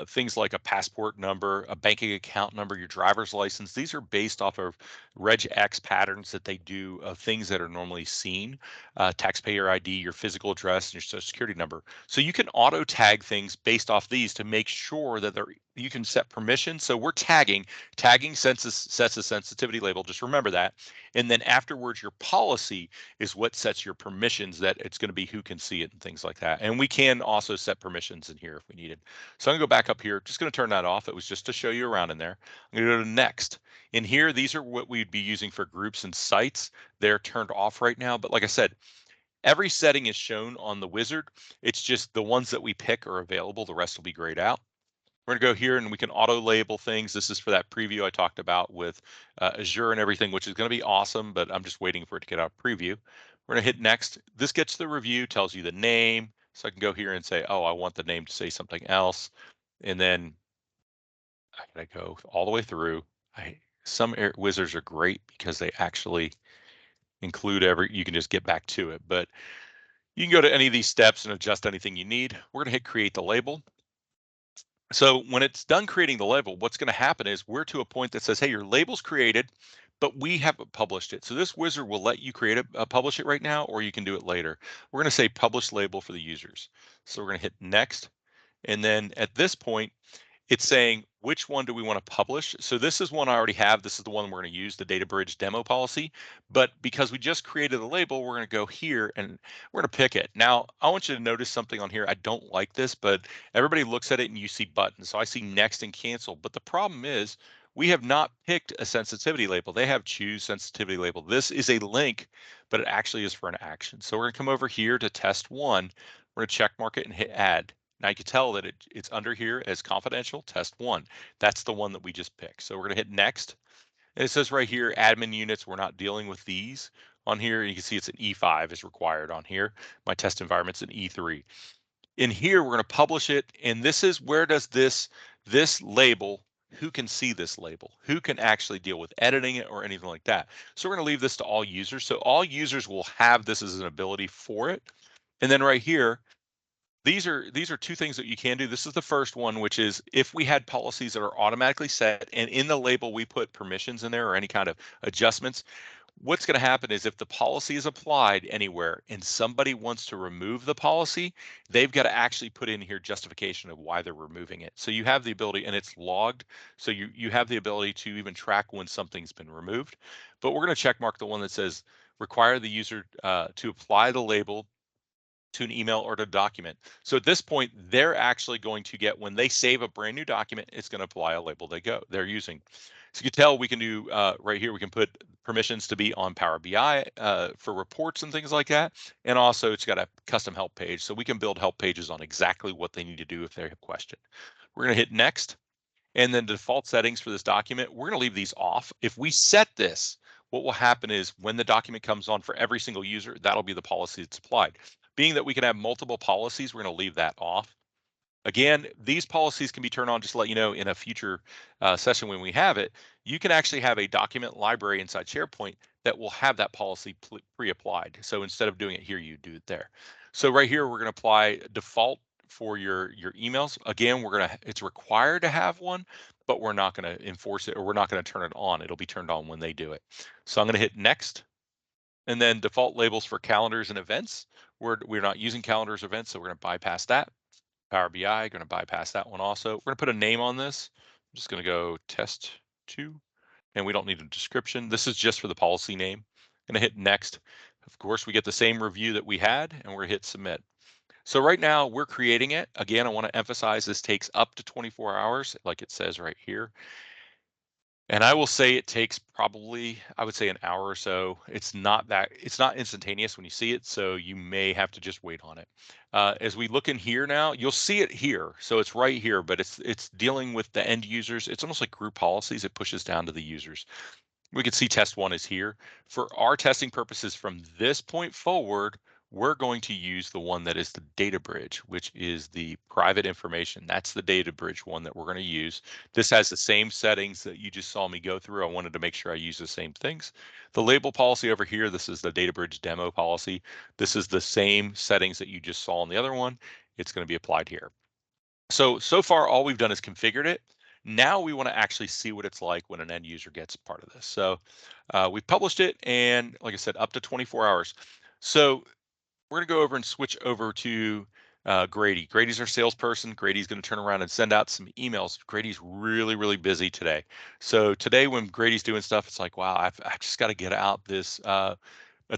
things like a passport number, a banking account number, your driver's license. These are based off of regex patterns that they do of things that are normally seen, taxpayer ID, your physical address, and your social security number. So you can auto tag things based off these to make sure that you can set permissions. So we're tagging sets a sensitivity label. Just remember that. And then afterwards, your policy is what sets your permissions, that it's going to be who can see it and things like that. And we can also set permissions in here if we needed. So I'm going to go back up here. Just going to turn that off. It was just to show you around in there. I'm going to go to next. In here, these are what we'd be using for groups and sites. They're turned off right now. But like I said, every setting is shown on the wizard. It's just the ones that we pick are available. The rest will be grayed out. We're going to go here and we can auto label things. This is for that preview I talked about with Azure and everything, which is going to be awesome, but I'm just waiting for it to get out of preview. We're going to hit next. This gets the review, tells you the name. So I can go here and say, oh, I want the name to say something else. And then I got to go all the way through. Some wizards are great because they actually include you can just get back to it, but you can go to any of these steps and adjust anything you need. We're going to hit create the label. So when it's done creating the label, what's going to happen is we're to a point that says, hey, your label's created, but we haven't published it. So this wizard will let you publish it right now, or you can do it later. We're going to say publish label for the users. So we're going to hit next. And then at this point, it's saying, which one do we want to publish? So this is one I already have. This is the one we're going to use, the dataBridge demo policy. But because we just created the label, we're going to go here and we're going to pick it. Now, I want you to notice something on here. I don't like this, but everybody looks at it and you see buttons. So I see next and cancel. But the problem is we have not picked a sensitivity label. They have choose sensitivity label. This is a link, but it actually is for an action. So we're going to come over here to test one. We're going to check mark it and hit add. Now you can tell that it's under here as confidential test one. That's the one that we just picked. So we're going to hit next. And it says right here, admin units, we're not dealing with these on here. You can see it's an E5 is required on here. My test environment's an E3. In here, we're going to publish it. And this is where does this label, who can see this label? Who can actually deal with editing it or anything like that? So we're going to leave this to all users. So all users will have this as an ability for it. And then right here, these are two things that you can do. This is the first one, which is if we had policies that are automatically set and in the label we put permissions in there or any kind of adjustments, what's going to happen is if the policy is applied anywhere and somebody wants to remove the policy, they've got to actually put in here justification of why they're removing it. So you have the ability, and it's logged, so you have the ability to even track when something's been removed. But we're going to check mark the one that says require the user to apply the label to an email or to a document. So at this point, they're actually going to get, when they save a brand new document, it's going to apply a label they're using. So you can tell we can do right here, we can put permissions to be on Power BI for reports and things like that. And also it's got a custom help page. So we can build help pages on exactly what they need to do if they have a question. We're going to hit next. And then default settings for this document, we're going to leave these off. If we set this, what will happen is when the document comes on for every single user, that'll be the policy that's applied. Being that we can have multiple policies, we're going to leave that off. Again, these policies can be turned on, just to let you know, in a future session when we have it. You can actually have a document library inside SharePoint that will have that policy pre-applied. So instead of doing it here, you do it there. So right here, we're going to apply default for your emails. Again, it's required to have one, but we're not going to enforce it, or we're not going to turn it on. It'll be turned on when they do it. So I'm going to hit next. And then default labels for calendars and events. We're not using calendars events, so we're going to bypass that. Power BI, going to bypass that one also. We're going to put a name on this. I'm just going to go test 2, and we don't need a description. This is just for the policy name. I'm going to hit next. Of course, we get the same review that we had, and we're going to hit submit. So right now we're creating it. Again, I want to emphasize this takes up to 24 hours, like it says right here. And I will say it takes probably, I would say, an hour or so. It's not instantaneous when you see it, so you may have to just wait on it. As we look in here now, you'll see it here. So it's right here, but it's dealing with the end users. It's almost like group policies. It pushes down to the users. We can see test 1 is here. For our testing purposes from this point forward, we're going to use the one that is the dataBridge, which is the private information. That's the dataBridge one that we're going to use. This has the same settings that you just saw me go through. I wanted to make sure I use the same things. The label policy over here, this is the dataBridge demo policy. This is the same settings that you just saw on the other one. It's going to be applied here. So far, all we've done is configured it. Now we want to actually see what it's like when an end user gets part of this. So we published it, and like I said, up to 24 hours. So we're going to go over and switch over to Grady. Grady's our salesperson. Grady's going to turn around and send out some emails. Grady's really, really busy today. So today when Grady's doing stuff, it's like, wow, I've just got to get out this a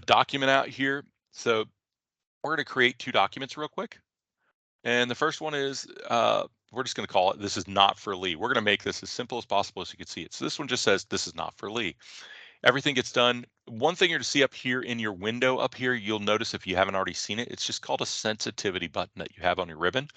document out here. So we're going to create 2 documents real quick. And the first one is, we're just going to call it, this is not for Lee. We're going to make this as simple as possible so you can see it. So this one just says, this is not for Lee. Everything gets done. One thing you're to see up here in your window up here, you'll notice if you haven't already seen it, it's just called a sensitivity button that you have on your ribbon.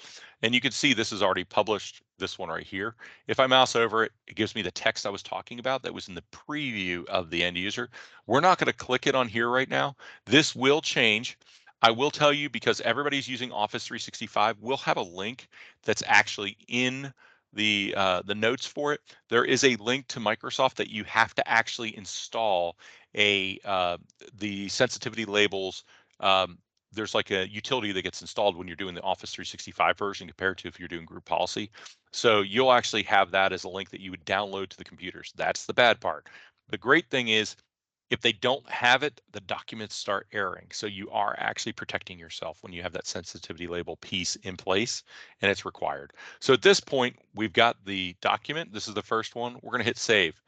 And you can see this is already published, this one right here. If I mouse over it, it gives me the text I was talking about that was in the preview of the end user. We're not going to click it on here right now. This will change. I will tell you, because everybody's using Office 365, we'll have a link that's actually in the notes for it. There is a link to Microsoft that you have to actually install the sensitivity labels. There's like a utility that gets installed when you're doing the Office 365 version compared to if you're doing group policy. So you'll actually have that as a link that you would download to the computers. That's the bad part. The great thing is, if they don't have it, the documents start erroring. So you are actually protecting yourself when you have that sensitivity label piece in place, and it's required. So at this point, we've got the document. This is the first one. We're going to hit save.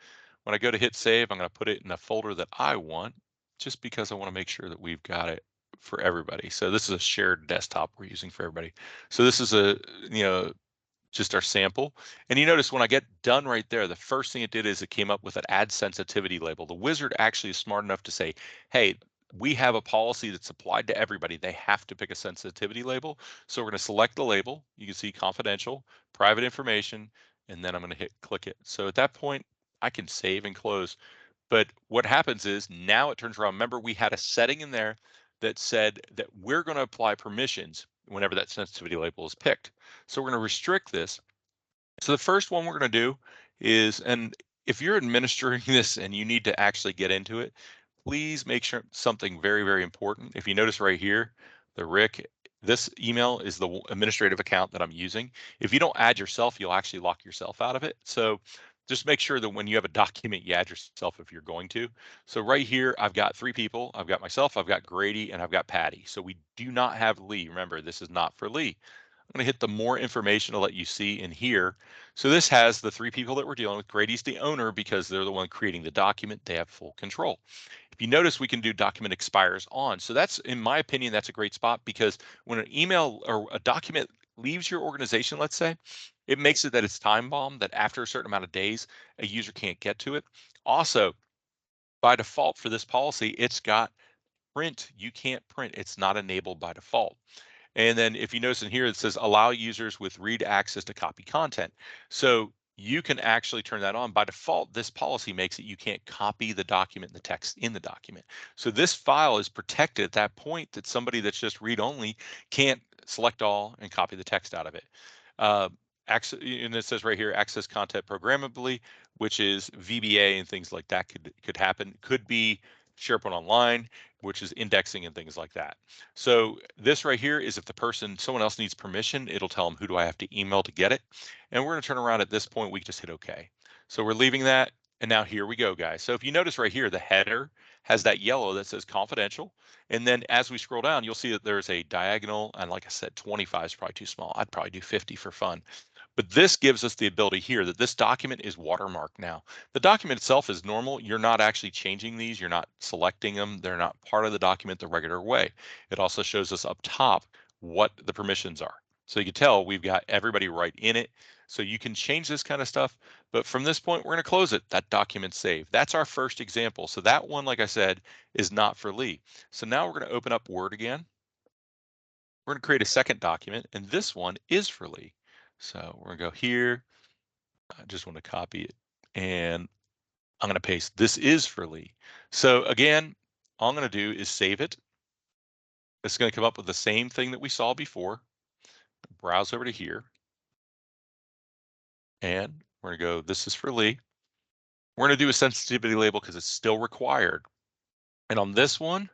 When I go to hit save, I'm going to put it in a folder that I want, just because I want to make sure that we've got it for everybody. So this is a shared desktop we're using for everybody. So this is a, just our sample. And you notice when I get done right there, the first thing it did is it came up with an add sensitivity label. The wizard actually is smart enough to say, hey, we have a policy that's applied to everybody. They have to pick a sensitivity label. So we're going to select the label. You can see confidential, private information, and then I'm going to hit click it. So at that point, I can save and close. But what happens is now it turns around. Remember, we had a setting in there that said that we're going to apply permissions whenever that sensitivity label is picked. So we're going to restrict this. So the first one we're going to do is, and if you're administering this and you need to actually get into it, please make sure something very, very important. If you notice right here, the Rick, this email is the administrative account that I'm using. If you don't add yourself, you'll actually lock yourself out of it. So just make sure that when you have a document, you add yourself if you're going to. So right here, I've got 3 people. I've got myself, I've got Grady, and I've got Patty. So we do not have Lee. Remember, this is not for Lee. I'm going to hit the more information to let you see in here. So this has the 3 people that we're dealing with. Grady's the owner because they're the one creating the document. They have full control. If you notice, we can do document expires on. So that's, in my opinion, that's a great spot, because when an email or a document leaves your organization, let's say, it makes it that it's time bombed, that after a certain amount of days, a user can't get to it. Also, by default for this policy, it's got print. You can't print. It's not enabled by default. And then if you notice in here, it says allow users with read access to copy content. So you can actually turn that on. By default, this policy makes it you can't copy the document, the text in the document. So this file is protected at that point that somebody that's just read only can't select all and copy the text out of it. And it says right here, access content programmably, which is VBA and things like that could happen. Could be SharePoint Online, which is indexing and things like that. So this right here is if someone else needs permission, it'll tell them who do I have to email to get it. And we're going to turn around at this point, we just hit OK. So we're leaving that. And now here we go, guys. So if you notice right here, the header has that yellow that says confidential. And then as we scroll down, you'll see that there's a diagonal. And like I said, 25 is probably too small. I'd probably do 50 for fun. But this gives us the ability here that this document is watermarked now. The document itself is normal. You're not actually changing these. You're not selecting them. They're not part of the document the regular way. It also shows us up top what the permissions are. So you can tell we've got everybody right in it. So you can change this kind of stuff. But from this point, we're going to close it. That document's saved. That's our first example. So that one, like I said, is not for Lee. So now we're going to open up Word again. We're going to create a second document, and this one is for Lee. So we're gonna go here. I just want to copy it, and I'm gonna paste. This is for Lee. So again, all I'm gonna do is save it. It's gonna come up with the same thing that we saw before. Browse over to here, and we're gonna go, this is for Lee. We're gonna do a sensitivity label because it's still required. And on this one,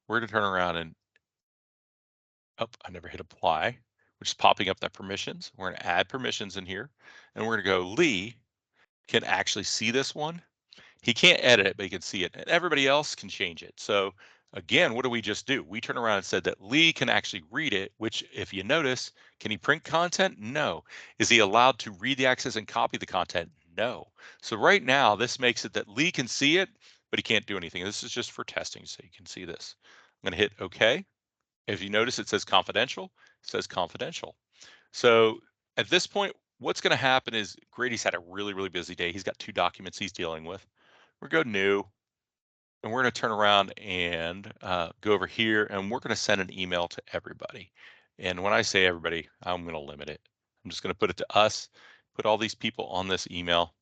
we're gonna turn around and, oh, I never hit apply. which is popping up that permissions. We're going to add permissions in here, and we're going to go, Lee can actually see this one. He can't edit it, but he can see it, and everybody else can change it. So again, what do we just do? We turn around and said that Lee can actually read it, which if you notice, can he print content? No. Is he allowed to read the access and copy the content? No. So right now, this makes it that Lee can see it, but he can't do anything. This is just for testing, so you can see this. I'm going to hit OK. If you notice, it says confidential. It says confidential. So at this point, what's going to happen is Grady's had a really, really busy day. He's got 2 documents he's dealing with. We're going to go new, and we're going to turn around and go over here, and we're going to send an email to everybody. And when I say everybody, I'm going to limit it. I'm just going to put it to us, put all these people on this email,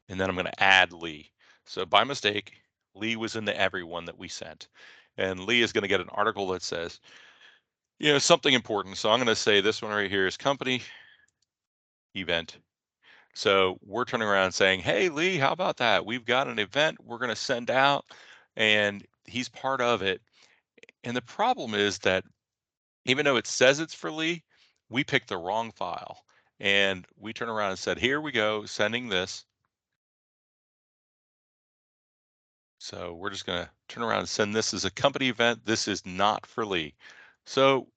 and then I'm going to add Lee. So by mistake, Lee was in the everyone that we sent. And Lee is going to get an article that says, something important. So I'm going to say this one right here is company event. So we're turning around and saying, hey, Lee, how about that? We've got an event we're going to send out, and he's part of it. And the problem is that even though it says it's for Lee, we picked the wrong file. And we turn around and said, here we go, sending this. So we're just going to turn around and send this as a company event. This is not for Lee. So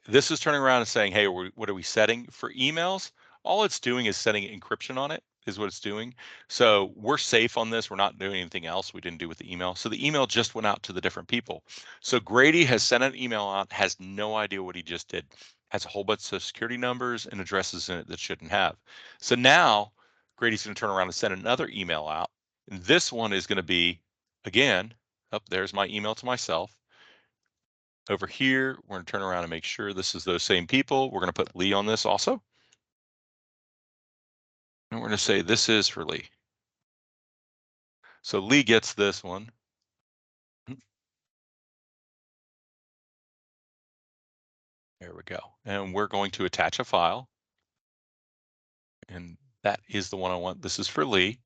this is turning around and saying, hey, what are we setting for emails? All it's doing is setting encryption on it, is what it's doing. So we're safe on this. We're not doing anything else we didn't do with the email. So the email just went out to the different people. So Grady has sent an email out, has no idea what he just did, has a whole bunch of security numbers and addresses in it that shouldn't have. So now Grady's going to turn around and send another email out. And this one is going to be, again, there's my email to myself. Over here, we're going to turn around and make sure this is those same people. We're going to put Lee on this also. And we're going to say this is for Lee. So Lee gets this one. There we go. And we're going to attach a file. And that is the one I want. This is for Lee.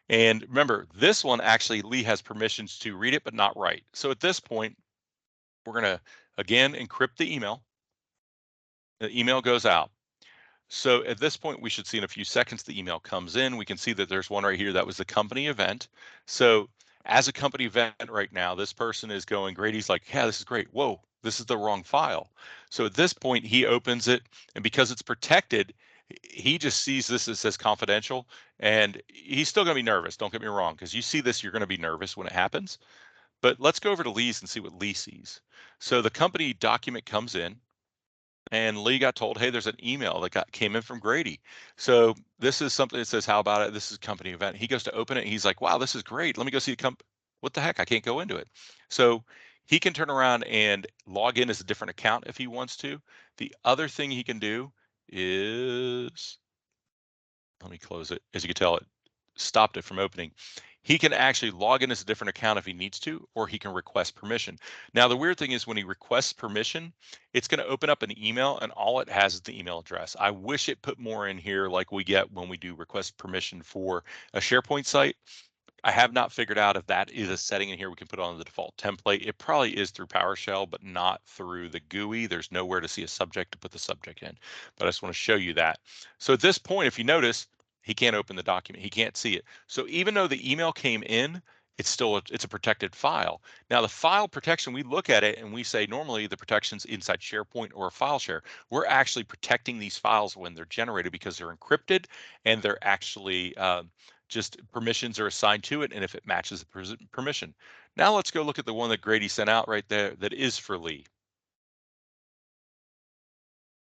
And remember, this one actually Lee has permissions to read it, but not write. So at this point, we're going to, again, encrypt the email. The email goes out. So at this point, we should see in a few seconds the email comes in. We can see that there's one right here that was the company event. So as a company event right now, this person is going, Grady's like, yeah, this is great. Whoa, this is the wrong file. So at this point, he opens it, and because it's protected, he just sees this as says confidential, and he's still going to be nervous. Don't get me wrong, because you see this, you're going to be nervous when it happens. But let's go over to Lee's and see what Lee sees. So the company document comes in. And Lee got told, hey, there's an email that came in from Grady. So this is something that says, how about it? This is a company event. He goes to open it. And he's like, wow, this is great. Let me go see the what the heck? I can't go into it. So he can turn around and log in as a different account if he wants to. The other thing he can do is, let me close it. As you can tell, it stopped it from opening. He can actually log in as a different account if he needs to, or he can request permission. Now, the weird thing is when he requests permission, it's going to open up an email and all it has is the email address. I wish it put more in here like we get when we do request permission for a SharePoint site. I have not figured out if that is a setting in here we can put on the default template. It probably is through PowerShell, but not through the GUI. There's nowhere to see a subject to put the subject in, but I just want to show you that. So at this point, if you notice, he can't open the document. He can't see it. So even though the email came in, it's a protected file. Now the file protection, we look at it and we say normally the protection's inside SharePoint or a file share. We're actually protecting these files when they're generated because they're encrypted and they're actually just permissions are assigned to it, and if it matches the permission. Now let's go look at the one that Grady sent out right there that is for Lee.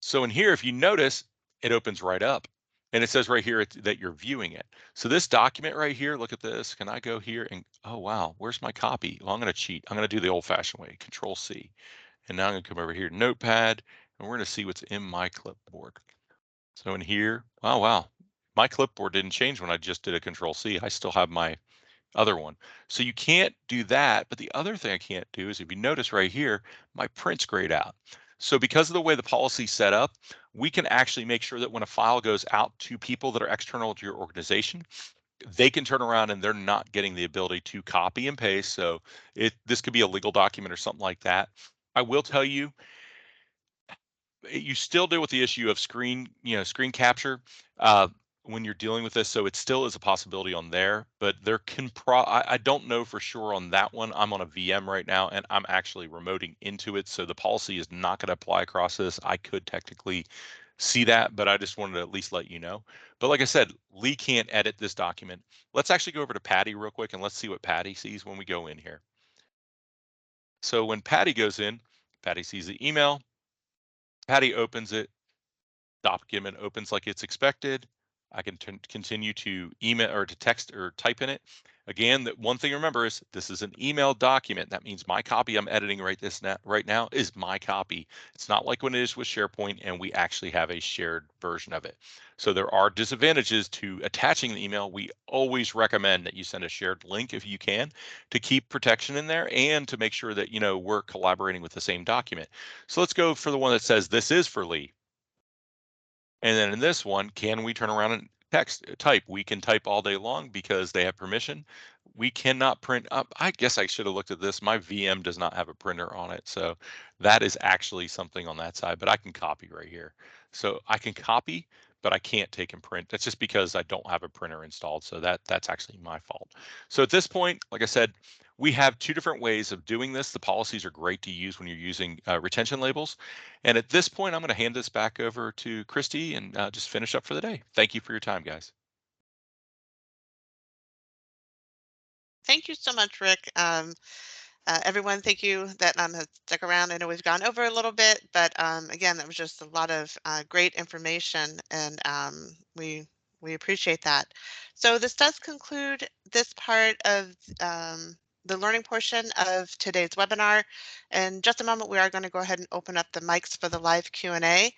So in here, if you notice, it opens right up. And it says right here that you're viewing it. So this document right here, look at this. Can I go here and, oh, wow, where's my copy? Well, I'm going to cheat. I'm going to do the old fashioned way, Control C. And now I'm going to come over here, Notepad, and we're going to see what's in my clipboard. So in here, oh, wow, my clipboard didn't change when I just did a Control C. I still have my other one. So you can't do that. But the other thing I can't do is if you notice right here, my print's grayed out. So because of the way the policy's set up, we can actually make sure that when a file goes out to people that are external to your organization, they can turn around and they're not getting the ability to copy and paste. So this could be a legal document or something like that. I will tell you, you still deal with the issue of screen capture when you're dealing with this. So it still is a possibility on there, but there can I don't know for sure on that one. I'm on a VM right now and I'm actually remoting into it. So the policy is not going to apply across this. I could technically see that, but I just wanted to at least let you know. But like I said, Lee can't edit this document. Let's actually go over to Patty real quick and let's see what Patty sees when we go in here. So when Patty goes in, Patty sees the email. Patty opens it. Document opens like it's expected. I can continue to email or to text or type in it. Again, that one thing to remember is this is an email document. That means my copy I'm editing right now is my copy. It's not like when it is with SharePoint and we actually have a shared version of it. So there are disadvantages to attaching the email. We always recommend that you send a shared link if you can to keep protection in there and to make sure that we're collaborating with the same document. So let's go for the one that says this is for Lee. And then in this one, can we turn around and type? We can type all day long because they have permission. We cannot print up. I guess I should have looked at this. My VM does not have a printer on it. So that is actually something on that side, but I can copy right here. So I can copy, but I can't take and print. That's just because I don't have a printer installed. So that's actually my fault. So at this point, like I said, we have two different ways of doing this. The policies are great to use when you're using retention labels. And at this point, I'm going to hand this back over to Christy and just finish up for the day. Thank you for your time, guys. Thank you so much, Rick. Everyone, thank you that has stuck around. I know we've gone over a little bit, but again, that was just a lot of great information, and we appreciate that. So this does conclude this part of the learning portion of today's webinar. In just a moment, we are going to go ahead and open up the mics for the live Q&A.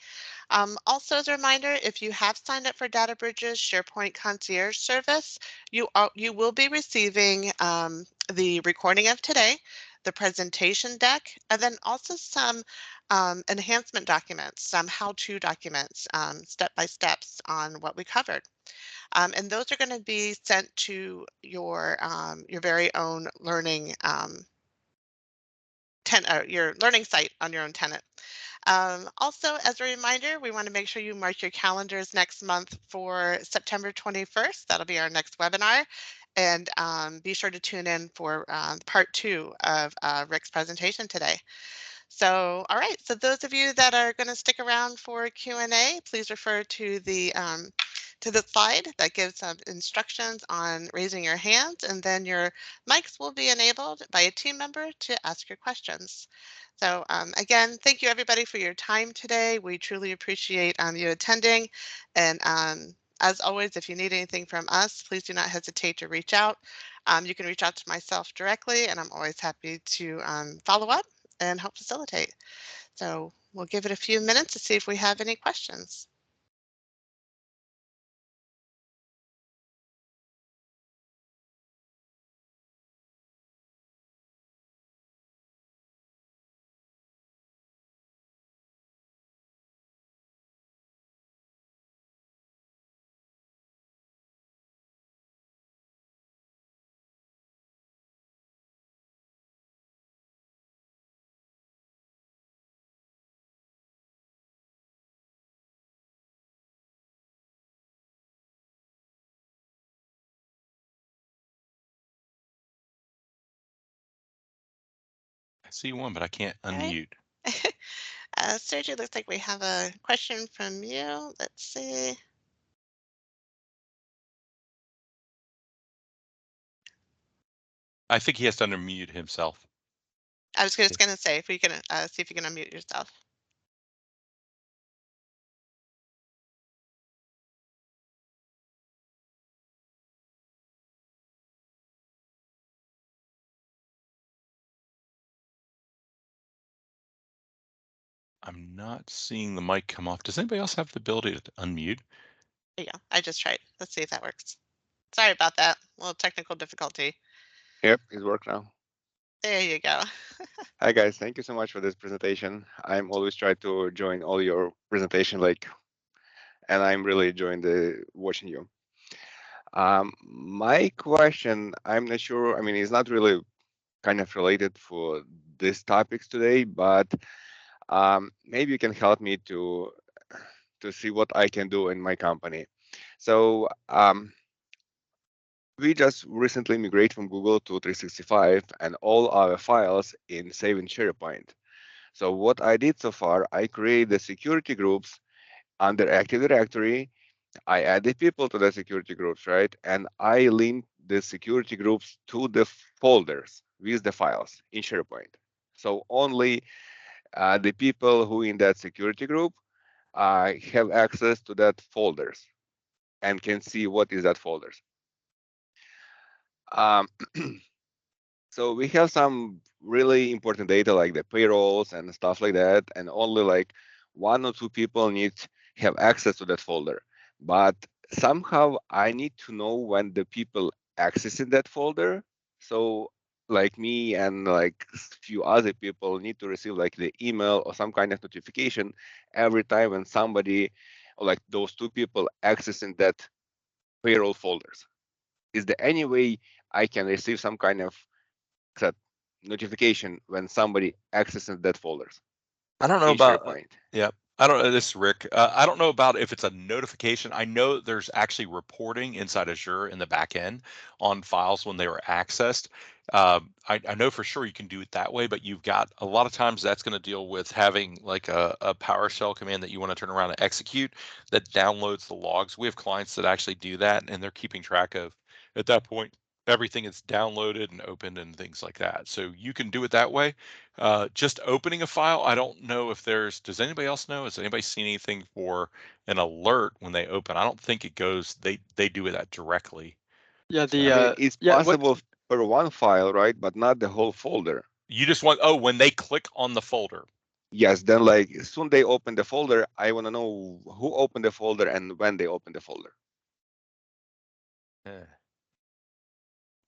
Also, as a reminder, if you have signed up for dataBridge's SharePoint Concierge service, you will be receiving the recording of today, the presentation deck, and then also some enhancement documents, some how-to documents, step-by-steps on what we covered. And those are going to be sent to your very own learning your learning site on your own tenant. Also, as a reminder, we want to make sure you mark your calendars next month for September 21st. That'll be our next webinar. And be sure to tune in for part 2 of Rick's presentation today. So, all right, so those of you that are going to stick around for Q&A, please refer to the slide that gives instructions on raising your hands, and then your mics will be enabled by a team member to ask your questions. So again, thank you everybody for your time today. We truly appreciate you attending. And as always, if you need anything from us, please do not hesitate to reach out. You can reach out to myself directly, and I'm always happy to follow up and help facilitate. So we'll give it a few minutes to see if we have any questions. I see one, but I can't Right. unmute. Sergio, looks like we have a question from you. Let's see. I think he has to unmute himself. I was just going to say, if we can see if you can unmute yourself. I'm not seeing the mic come off. Does anybody else have the ability to unmute? There you go. I just tried. Let's see if that works. Sorry about that. A little technical difficulty. Yep, it's work now. There you go. Hi guys, thank you so much for this presentation. I'm always trying to join all your presentation, and I'm really enjoying watching you. My question, I'm not sure. I mean, it's not really kind of related for these topics today, but maybe you can help me to see what I can do in my company. So we just recently migrated from Google to 365 and all our files in save in SharePoint. So what I did so far, I created the security groups under Active Directory. I added people to the security groups, right? And I linked the security groups to the folders with the files in SharePoint. So only the people who in that security group have access to that folders and can see what is that folders. Um, so we have some really important data like the payrolls and stuff like that, and only like 1 or 2 people need have access to that folder. But somehow I need to know when the people accessing that folder. So like me and like few other people need to receive like the email or some kind of notification every time when somebody or like those 2 people accessing that payroll folders. Is there any way I can receive some kind of notification when somebody accesses that folders? I don't know in about, SharePoint. yeah, I don't know. This is Rick. I don't know about if it's a notification. I know there's actually reporting inside Azure in the back end on files when they were accessed. I know for sure you can do it that way, but you've got a lot of times that's going to deal with having like a PowerShell command that you want to turn around and execute that downloads the logs. We have clients that actually do that, and they're keeping track of, at that point, everything is downloaded and opened and things like that. So you can do it that way. Just opening a file, I don't know if does anybody else know? Has anybody seen anything for an alert when they open? I don't think it goes, they do that directly. Yeah, So, I mean, it's possible for one file, right? But not the whole folder. you just want, oh, when they click on the folder. Yes, then like soon they open the folder, I want to know who opened the folder and when they opened the folder.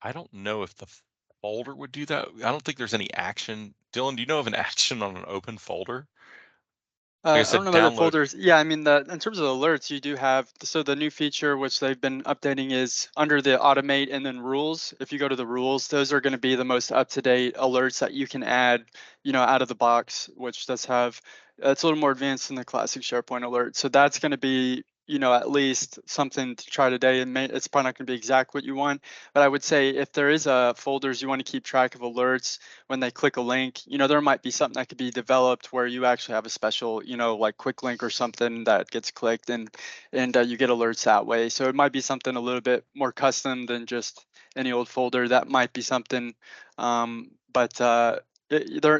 I don't know if the folder would do that. I don't think there's any action. Dylan, do you know of an action on an open folder? Like I I said, don't know about the download. folders. Yeah, I mean, in terms of alerts, you do have, so the new feature which they've been updating is under the automate and then rules. If you go to the rules, those are going to be the most up-to-date alerts that you can add, out of the box, which does have, it's a little more advanced than the classic SharePoint alert. So that's going to be, at least something to try today. And it's probably not going to be exact what you want, but I would say if there is a folders you want to keep track of alerts when they click a link, there might be something that could be developed where you actually have a special, like quick link or something that gets clicked and you get alerts that way. So it might be something a little bit more custom than just any old folder. That might be something, but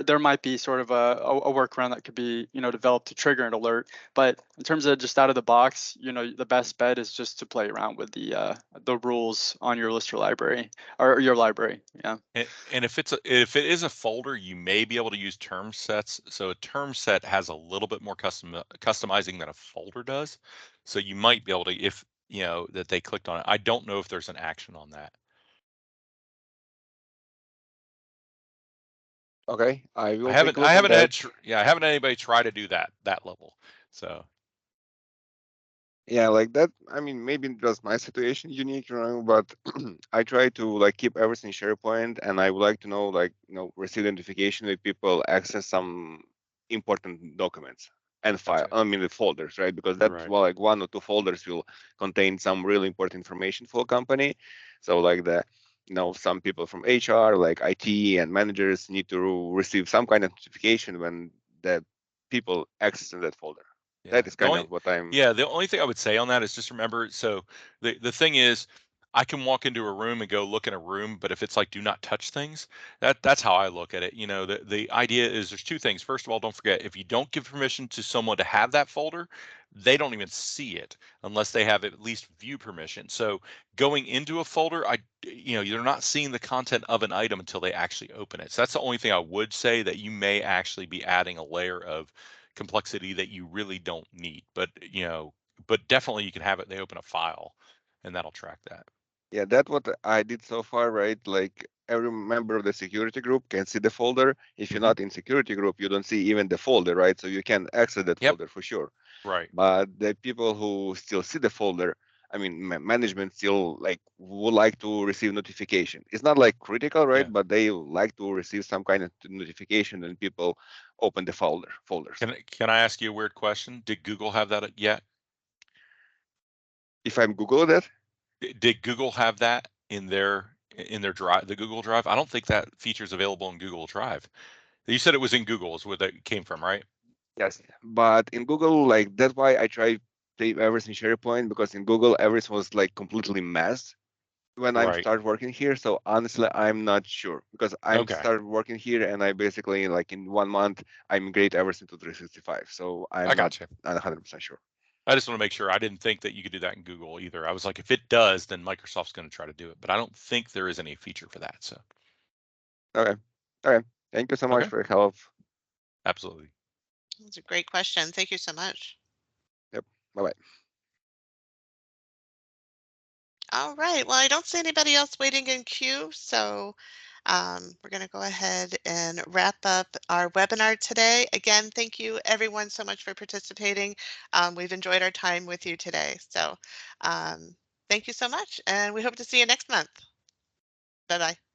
there might be sort of a workaround that could be developed to trigger an alert. But in terms of just out of the box, the best bet is just to play around with the rules on your lister library or your library. Yeah. And if it is a folder, you may be able to use term sets. So a term set has a little bit more customizing than a folder does. So you might be able to, if that they clicked on it. I don't know if there's an action on that. Okay, I will I take haven't a look at that. I haven't had anybody try to do that level. So Yeah, like that. I mean, maybe just my situation unique, but I try to like keep everything SharePoint, and I would like to know, like, receive notification if people access some important documents and file. Gotcha. I mean, the folders, right? Because that's Right. well, like 1 or 2 folders will contain some really important information for a company. So like some people from HR, like IT and managers, need to receive some kind of notification when the people accessing that folder. Yeah. That is kind of what I'm. Yeah, the only thing I would say on that is just remember, so the thing is, I can walk into a room and go look in a room, but if it's like do not touch things, that's how I look at it. The idea is there's 2 things. First of all, don't forget, if you don't give permission to someone to have that folder, they don't even see it unless they have at least view permission. So going into a folder, you're not seeing the content of an item until they actually open it. So that's the only thing I would say, that you may actually be adding a layer of complexity that you really don't need. But definitely you can have it. They open a file, and that'll track that. Yeah, that's what I did so far, right? Like every member of the security group can see the folder. If you're not in security group, you don't see even the folder, right? So you can access that Yep. folder for sure. Right. But the people who still see the folder, I mean, management still like would like to receive notification. It's not like critical, right? Yeah. But they like to receive some kind of notification when people open the folders. Can I ask you a weird question? Did Google have that yet? If I'm Google that, Did Google have that in their drive, the Google Drive? I don't think that feature is available in Google Drive. You said it was in Google, is where that came from, right? yes, but in Google, like that's why I try to save everything SharePoint, because in Google everything was like completely messed when I Right. start working here. So honestly, I'm not sure, because I'm Okay. started working here and I basically like in 1 month I migrate everything to 365. So I I'm got you. not 100% sure. I just want to make sure. I didn't think that you could do that in Google either. I was like, if it does, then Microsoft's going to try to do it, but I don't think there is any feature for that. So, Okay. Okay. Thank you so much okay, for your help. absolutely. That's a great question. Thank you so much. Yep. Bye-bye. All right. Well, I don't see anybody else waiting in queue, so we're going to go ahead and wrap up our webinar today. Again, thank you everyone so much for participating. We've enjoyed our time with you today. So thank you so much, and we hope to see you next month. Bye-bye.